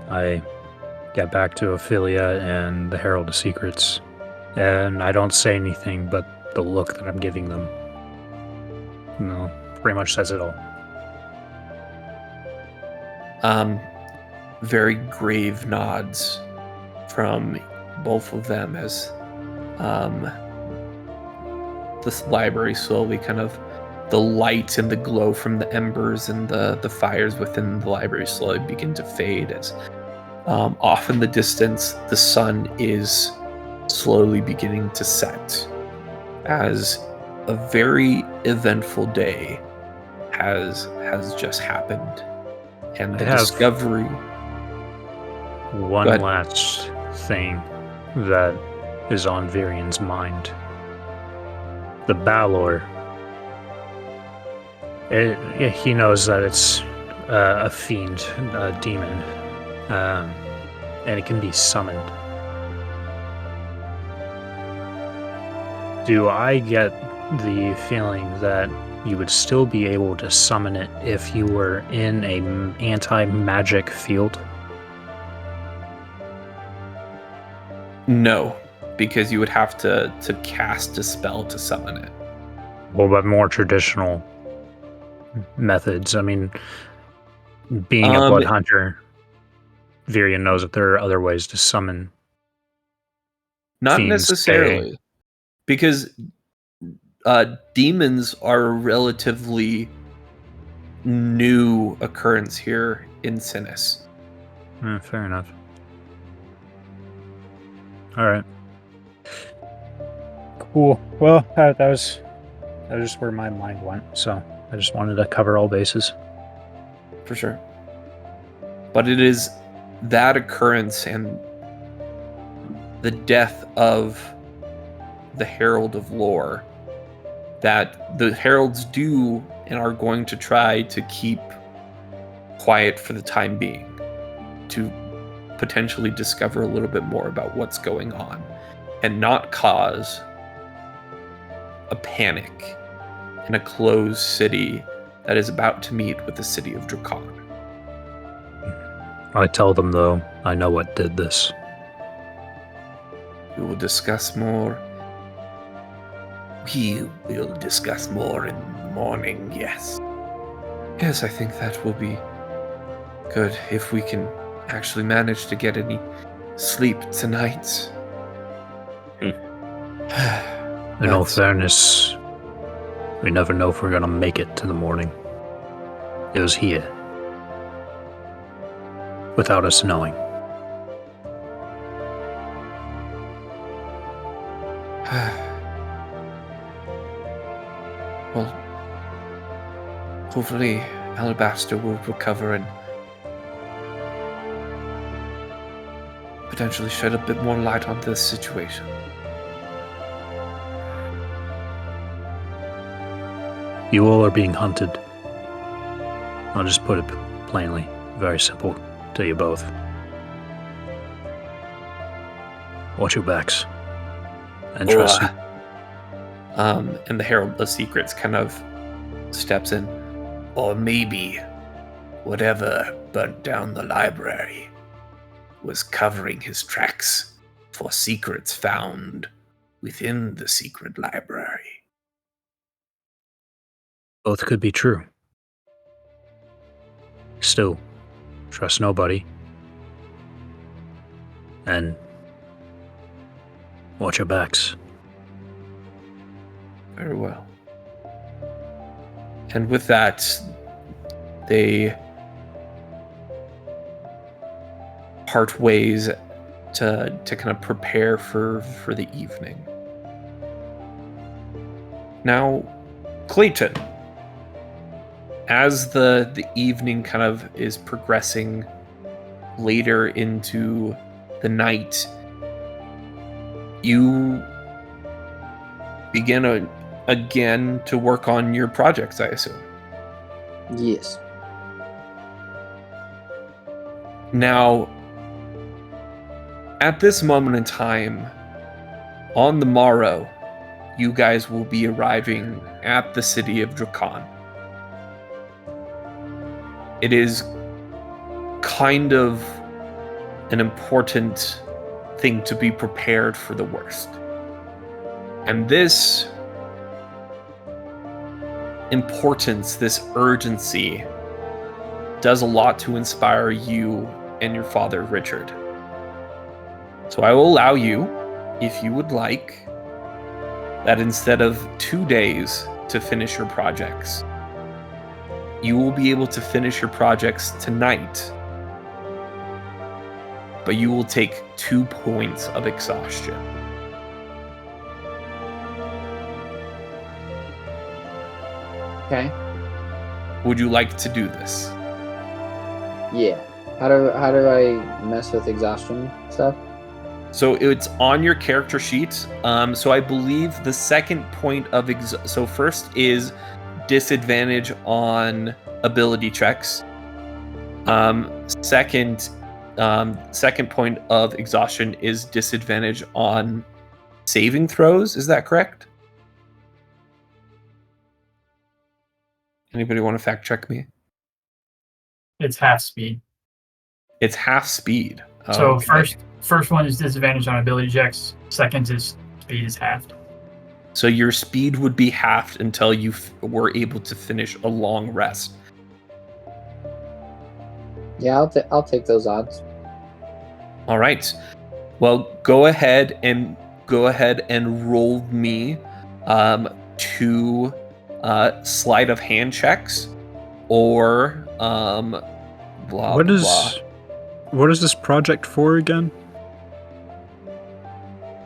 I get back to Ophelia and the Herald of Secrets, and I don't say anything, but the look that I'm giving them, pretty much says it all. Very grave nods from both of them as this library slowly kind of, the light and the glow from the embers and the fires within the library slowly begin to fade, as off in the distance, the sun is slowly beginning to set, as a very eventful day has just happened, and the discovery. One last thing that is on Virian's mind: the Balor. He knows that it's a fiend, a demon. And it can be summoned. Do I get the feeling that you would still be able to summon it if you were in an anti-magic field? No, because you would have to cast a spell to summon it. Well, but more traditional methods. I mean, being a blood hunter, Virian knows that there are other ways to summon. Not necessarily, because demons are a relatively new occurrence here in Sinis. Fair enough. All right. Cool. Well, that was just where my mind went. So I just wanted to cover all bases. For sure. But it is that occurrence and the death of the Herald of Lore that the Heralds do and are going to try to keep quiet for the time being, to potentially discover a little bit more about what's going on and not cause a panic in a closed city that is about to meet with the city of Drakan. I tell them, though, I know what did this. We will discuss more. We will discuss more in the morning, yes. Yes, I think that will be Good, if we can actually manage to get any sleep tonight. In all fairness, we never know if we're gonna make it to the morning. It was here. Without us knowing. Well, hopefully Alabaster will recover and potentially shed a bit more light on this situation. You all are being hunted. I'll just put it plainly. Very simple to you both. Watch your backs. And trust me. And the Herald of Secrets kind of steps in. Or maybe whatever burnt down the library was covering his tracks for secrets found within the secret library. Both could be true. Still, trust nobody. And watch your backs. Very well. And with that, they part ways to kind of prepare for the evening. Now, Clayton, as the evening kind of is progressing later into the night, you begin again to work on your projects, I assume. Yes. Now, at this moment in time, on the morrow, you guys will be arriving at the city of Drakan. It is kind of an important thing to be prepared for the worst. And this importance, this urgency, does a lot to inspire you and your father, Richard. So I will allow you, if you would like, that instead of 2 days to finish your projects, you will be able to finish your projects tonight, but you will take 2 points of exhaustion. Okay. Would you like to do this? Yeah. How do I mess with exhaustion stuff? So it's on your character sheet. So I believe the second point of so first is disadvantage on ability checks. Second point of exhaustion is disadvantage on saving throws. Is that correct? Anybody want to fact check me? It's half speed. It's half speed. So Okay. first one is disadvantage on ability checks. Second is speed is halved. So your speed would be halved until you were able to finish a long rest. Yeah, I'll take those odds. All right. Well, go ahead and roll me 2 sleight of hand checks, or blah What is blah. what is this project for again?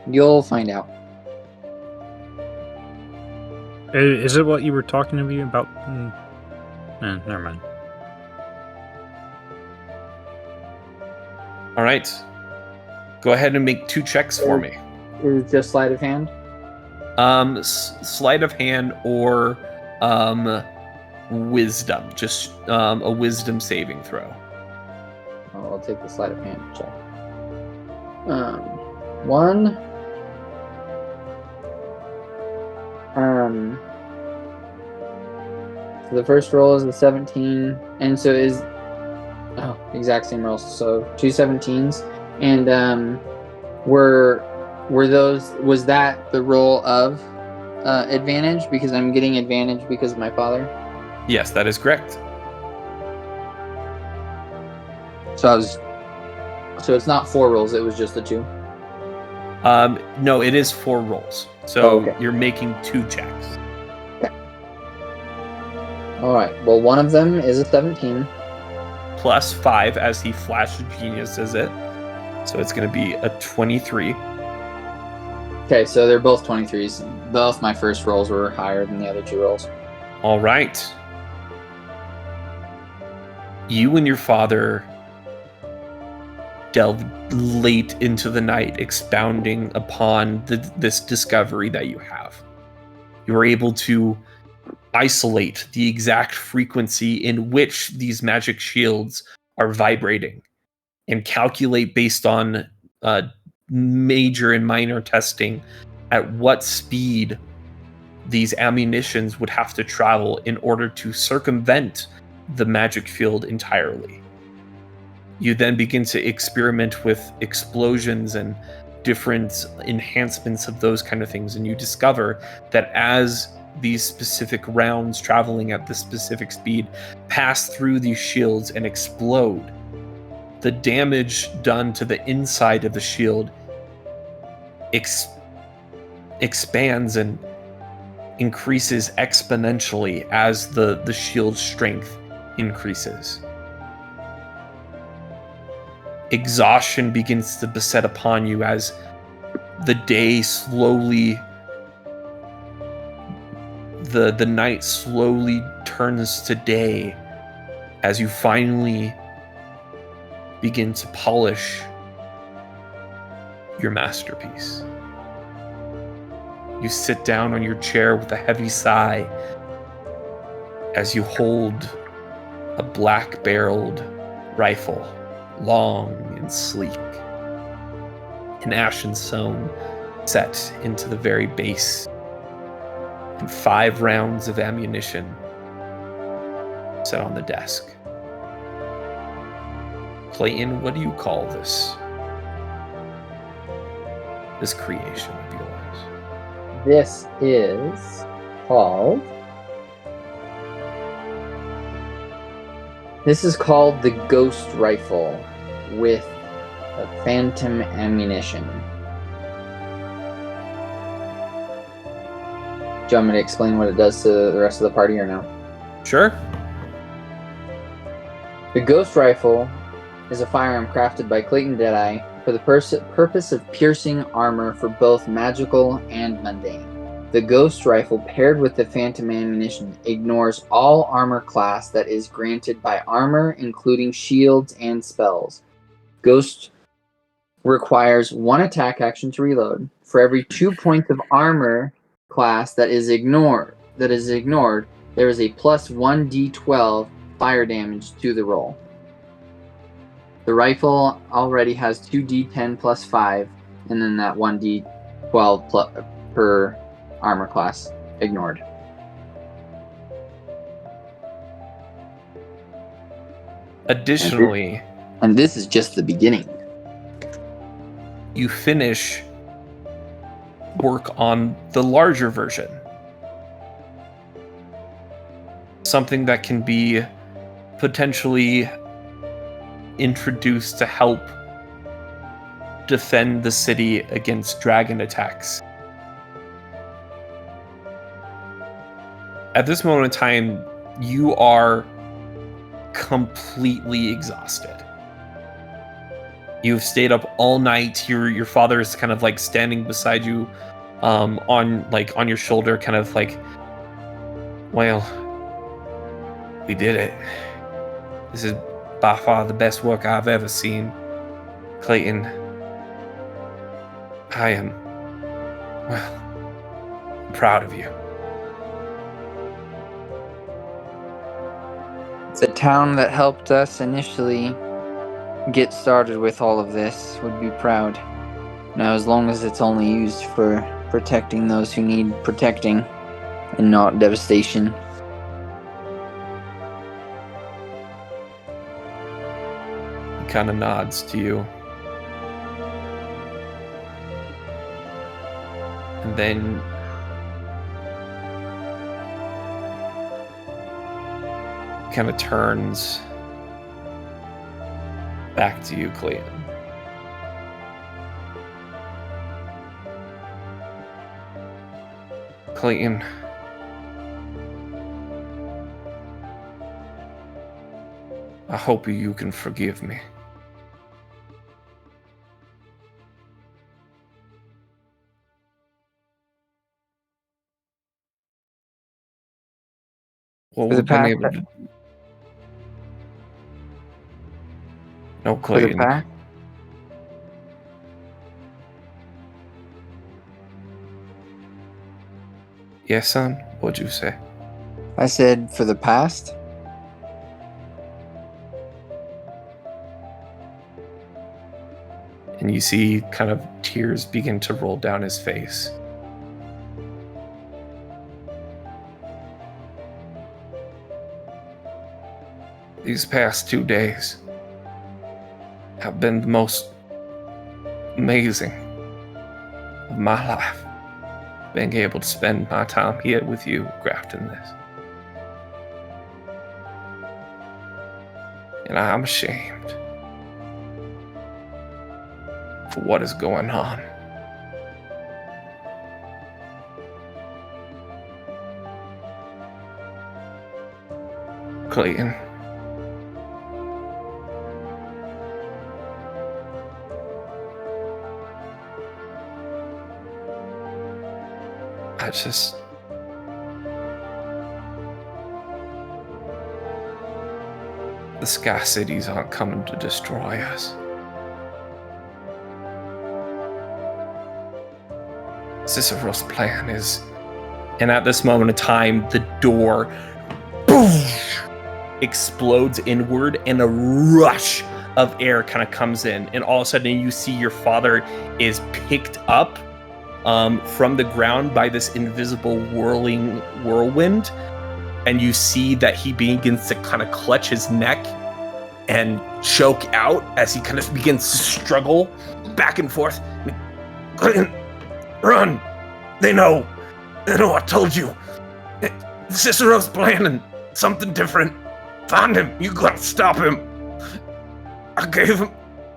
You'll find out. Is it what you were talking to me about? Never mind. All right. Go ahead and make 2 checks for me. Is it just sleight of hand? Sleight of hand or wisdom. Just a wisdom saving throw. Oh, I'll take the sleight of hand check. 1. So the first roll is a 17, and so is exact same rolls. So 2 17s, and was that the roll of advantage because I'm getting advantage because of my father? Yes, that is correct. So it's not 4 rolls, it was just the 2? No, it is 4 rolls. So okay. you're making 2 checks. Alright, well, one of them is a 17. Plus 5 as he flash geniuses it. So it's going to be a 23. Okay, so they're both 23s. Both my first rolls were higher than the other 2 rolls. All right. You and your father delved late into the night, expounding upon this discovery that you have. You were able to isolate the exact frequency in which these magic shields are vibrating and calculate based on major and minor testing at what speed these ammunitions would have to travel in order to circumvent the magic field entirely. You then begin to experiment with explosions and different enhancements of those kind of things, and you discover that as these specific rounds traveling at this specific speed pass through these shields and explode, the damage done to the inside of the shield expands and increases exponentially as the shield's strength increases. Exhaustion begins to beset upon you as the day slowly, the night slowly turns to day as you finally begin to polish your masterpiece. You sit down on your chair with a heavy sigh as you hold a black-barreled rifle, long and sleek, an ashen stone set into the very base, and 5 rounds of ammunition set on the desk. Clayton, what do you call this creation of yours? This is called... This is called the Ghost Rifle with a phantom ammunition. Do you want me to explain what it does to the rest of the party or no? Sure. The Ghost Rifle is a firearm crafted by Clayton Deadeye for the purpose of piercing armor for both magical and mundane. The Ghost Rifle, paired with the Phantom Ammunition, ignores all armor class that is granted by armor, including shields and spells. Ghost requires 1 attack action to reload. For every 2 points of armor class that is ignored, there is a plus 1d12 fire damage to the roll. The rifle already has 2d10 plus 5, and then that 1d12 per armor class ignored. Additionally, and this is just the beginning. You finish work on the larger version. Something that can be potentially introduced to help defend the city against dragon attacks. At this moment in time, you are completely exhausted. You've stayed up all night. Your father is kind of like standing beside you, on your shoulder, kind of like, well, we did it. This is by far the best work I've ever seen. Clayton, I am, well, proud of you. The town that helped us initially get started with all of this would be proud. Now, as long as it's only used for protecting those who need protecting and not devastation. He kind of nods to you. And then kind of turns Back to you, Clayton. Clayton. I hope you can forgive me. What For the we've been past- able to... No, For the Clayton. past? Yes, son? What'd you say? I said for the past. And you see kind of tears begin to roll down his face. These past 2 days have been the most amazing of my life. Being able to spend my time here with you crafting this. And I'm ashamed for what is going on. Clayton. The Sky Cities aren't coming to destroy us. Cicero's plan is... And at this moment in time, the door boom, explodes inward and a rush of air kind of comes in. And all of a sudden you see your father is picked up from the ground by this invisible whirling whirlwind. And you see that he begins to kind of clutch his neck and choke out as he kind of begins to struggle back and forth. Run! They know! I told you! Cicero's planning something different. Find him! You gotta stop him! I gave him...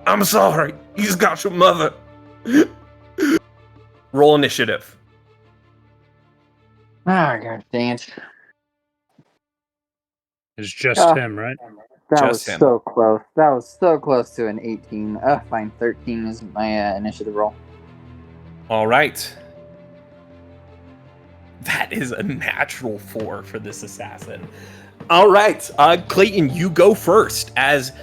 I'm sorry. He's got your mother. Roll initiative. Ah, god dang it. It's just him, right? That Just was him. so close. That was so close to an 18. Fine. 13 is my initiative roll. All right. That is a natural 4 for this assassin. All right, Clayton, you go first as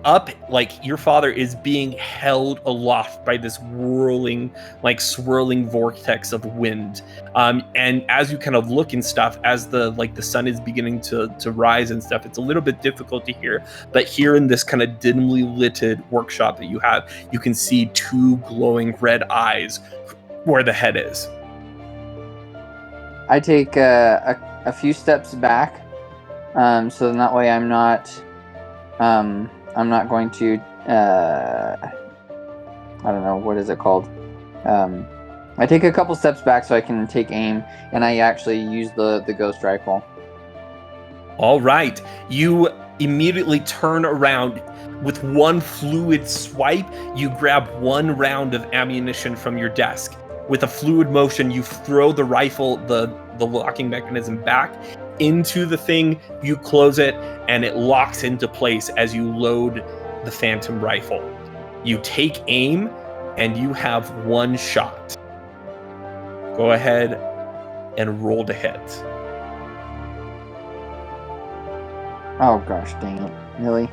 up, like your father is being held aloft by this whirling, like swirling vortex of wind. And as you kind of look and stuff, as the sun is beginning to rise and stuff, it's a little bit difficult to hear. But here in this kind of dimly lit workshop that you have, you can see 2 glowing red eyes where the head is. I take a few steps back, so then that way I'm not going to I don't know, what is it called? I take a couple steps back so I can take aim, and I actually use the ghost rifle. All right, you immediately turn around. With one fluid swipe, you grab 1 round of ammunition from your desk. With a fluid motion, you throw the rifle, the locking mechanism back into the thing, you close it, and it locks into place as you load the phantom rifle. You take aim, and you have 1 shot. Go ahead and roll to hit. Oh gosh, dang it. Really?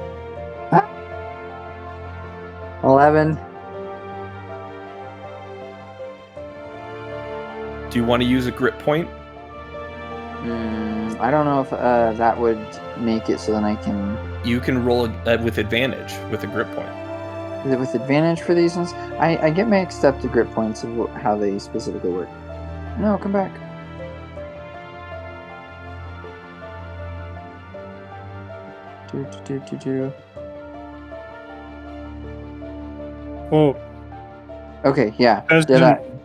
11. Do you want to use a grip point? I don't know if that would make it so then I can... You can roll with advantage with a grip point. Is it with advantage for these ones? I get mixed up the grip points of how they specifically work. No, come back. Well, Okay, yeah. Doesn't-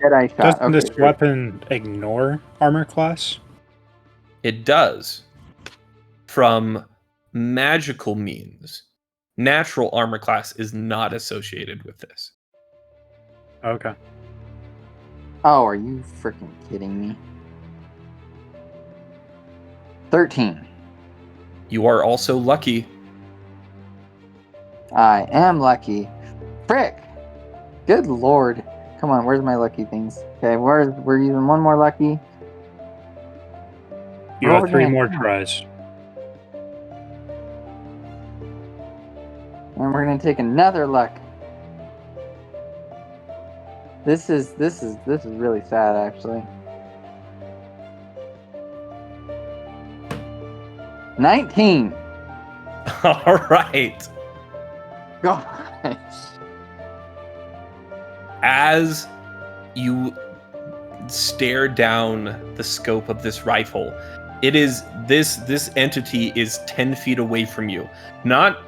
Deadeye shot. doesn't Okay, this good. weapon ignore armor class? It does. From magical means, Natural armor class is not associated with this. Okay. Oh, are you freaking kidding me? 13. You are also lucky. I am lucky. Frick! Good lord. Come on, where's my lucky things? Okay, we're using one more lucky. You Roll have 3 again. more Come on. tries. And we're gonna take another luck. This is really sad, actually. 19. All right. Gosh. As you stare down the scope of this rifle, it is this entity is 10 feet away from you. Not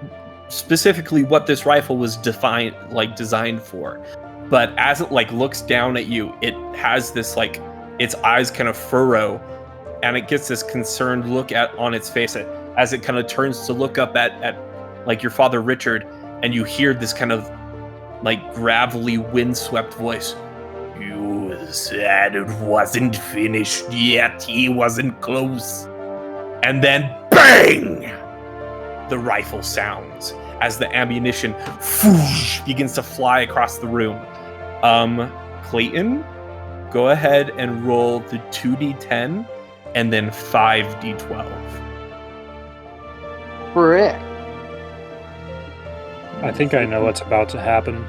specifically what this rifle was designed for, but as it looks down at you, it has this its eyes kind of furrow, and it gets this concerned look on its face as it kind of turns to look up at your father Richard, and you hear this kind of gravelly, windswept voice. You said it wasn't finished yet. He wasn't close. And then bang! The rifle sounds as the ammunition begins to fly across the room. Clayton, go ahead and roll the 2d10 and then 5d12. Frick. I think I know what's about to happen.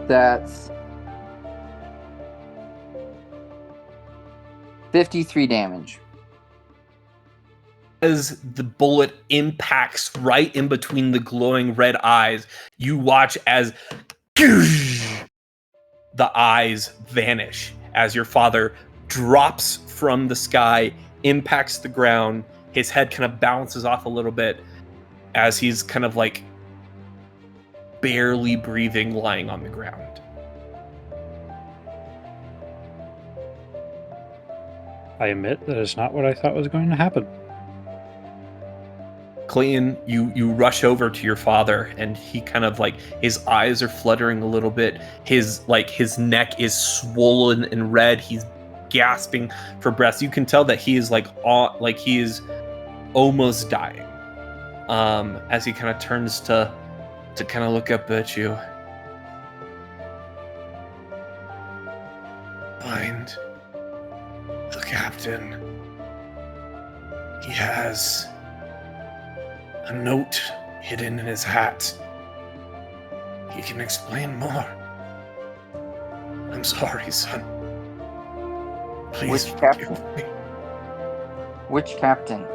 That's 53 damage. As the bullet impacts right in between the glowing red eyes, you watch as the eyes vanish as your father drops from the sky, impacts the ground. His head kind of bounces off a little bit as he's kind of barely breathing, lying on the ground. I admit that is not what I thought was going to happen. Clayton, you rush over to your father, and he kind of his eyes are fluttering a little bit. His neck is swollen and red. He's gasping for breath. You can tell that he is he is almost dying. As he kind of turns to kind of look up at you. Find the captain. He has a note hidden in his hat. He can explain more. I'm sorry, son. Please Which forgive captain? me. Which captain?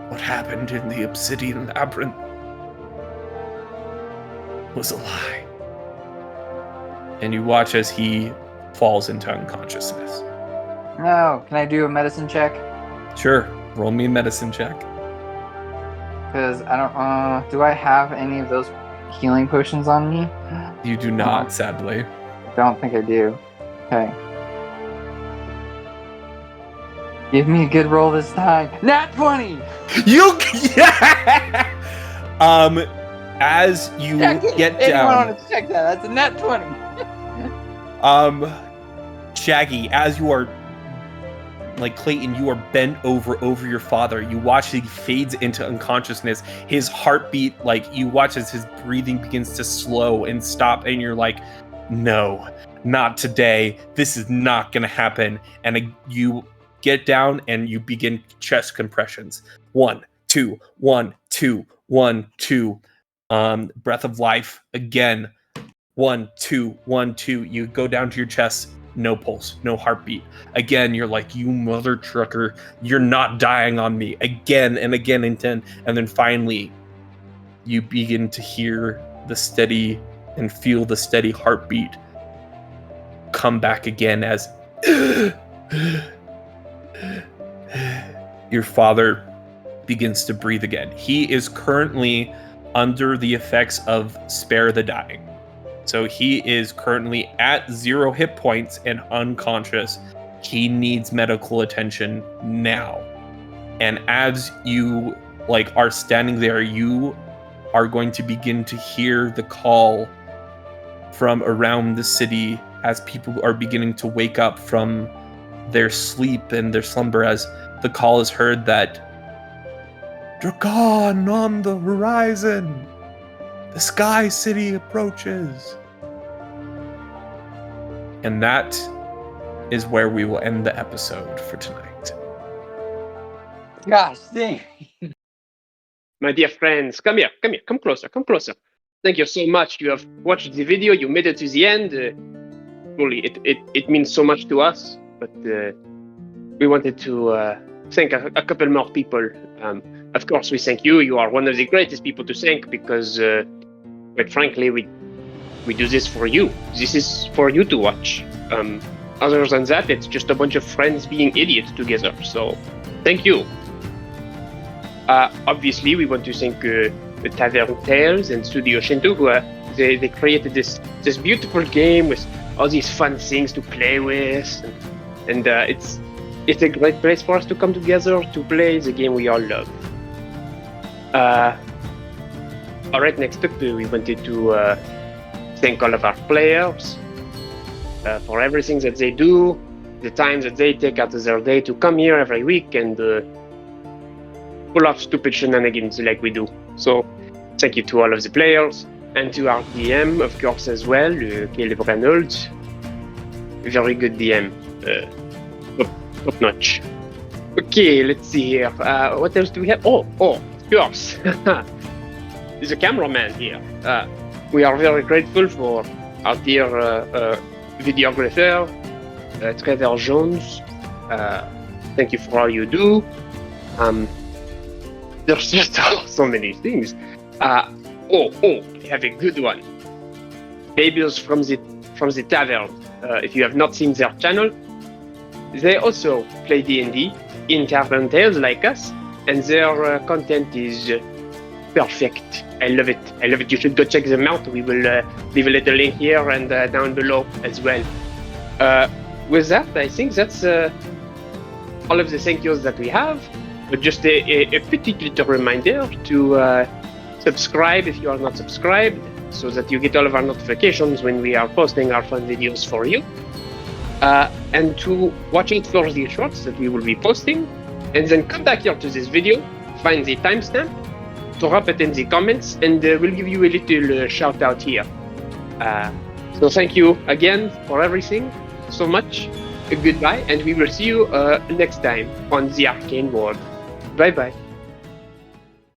What happened in the obsidian labyrinth was a lie. And you watch as he falls into unconsciousness. No, can I do a medicine check? Sure, roll me a medicine check. Because I don't, do I have any of those healing potions on me? You do not, sadly. Don't think I do. Okay. Give me a good roll this time. Nat 20! You yeah! As you Check it! get Anyone down, want to check that? That's a nat 20. Shaggy, as you are Clayton, you are bent over your father. You watch as he fades into unconsciousness. His heartbeat, you watch as his breathing begins to slow and stop, and you're like, no, not today. This is not gonna happen. And you get down and you begin chest compressions. 1, 2, 1, 2, 1, 2. Breath of life again. 1, 2, 1, 2. You go down to your chest. No pulse, no heartbeat. Again, you're like, you mother trucker, you're not dying on me. Again and again and 10. And then finally, you begin to hear the steady and feel the steady heartbeat come back again as Your father begins to breathe again. He is currently under the effects of Spare the Dying. So he is currently at 0 hit points and unconscious. He needs medical attention now. And as you are standing there, you are going to begin to hear the call from around the city as people are beginning to wake up from their sleep and their slumber, as the call is heard that Dragon on the horizon, the Sky City approaches. And that is where we will end the episode for tonight. Gosh dang. My dear friends, come here, come closer. Thank you so much. You have watched the video, you made it to the end. Truly, it means so much to us, but we wanted to thank a couple more people. Of course, we thank you. You are one of the greatest people to thank because, quite frankly, we do this for you. This is for you to watch. Other than that, it's just a bunch of friends being idiots together. So, thank you. Obviously, we want to thank the Tavern Tales and Studio Shinto, who they created this beautiful game with all these fun things to play with, and it's a great place for us to come together to play the game we all love. All right, next up, we wanted to thank all of our players for everything that they do, the time that they take out of their day to come here every week and pull off stupid shenanigans like we do. So, thank you to all of the players, and to our DM, of course, as well, Caleb Reynolds. Very good DM. Top notch. Okay, let's see here. What else do we have? Oh, of course. There's a cameraman here. We are very grateful for our dear videographer, Trevor Jones. Thank you for all you do. There's just so many things. We have a good one. Babies from the Tavern. If you have not seen their channel, they also play D&D in Tavern Tales like us, and their content is perfect. I love it. You should go check them out. We will leave a little link here and down below as well. With that, I think that's all of the thank yous that we have. But just a petite little reminder to subscribe if you are not subscribed, so that you get all of our notifications when we are posting our fun videos for you. And to watch out for the shorts that we will be posting, and then come back here to this video, find the timestamp, drop it in the comments, and we'll give you a little shout out here. So thank you again for everything so much. Goodbye, and we will see you next time on the Arcane World. Bye bye.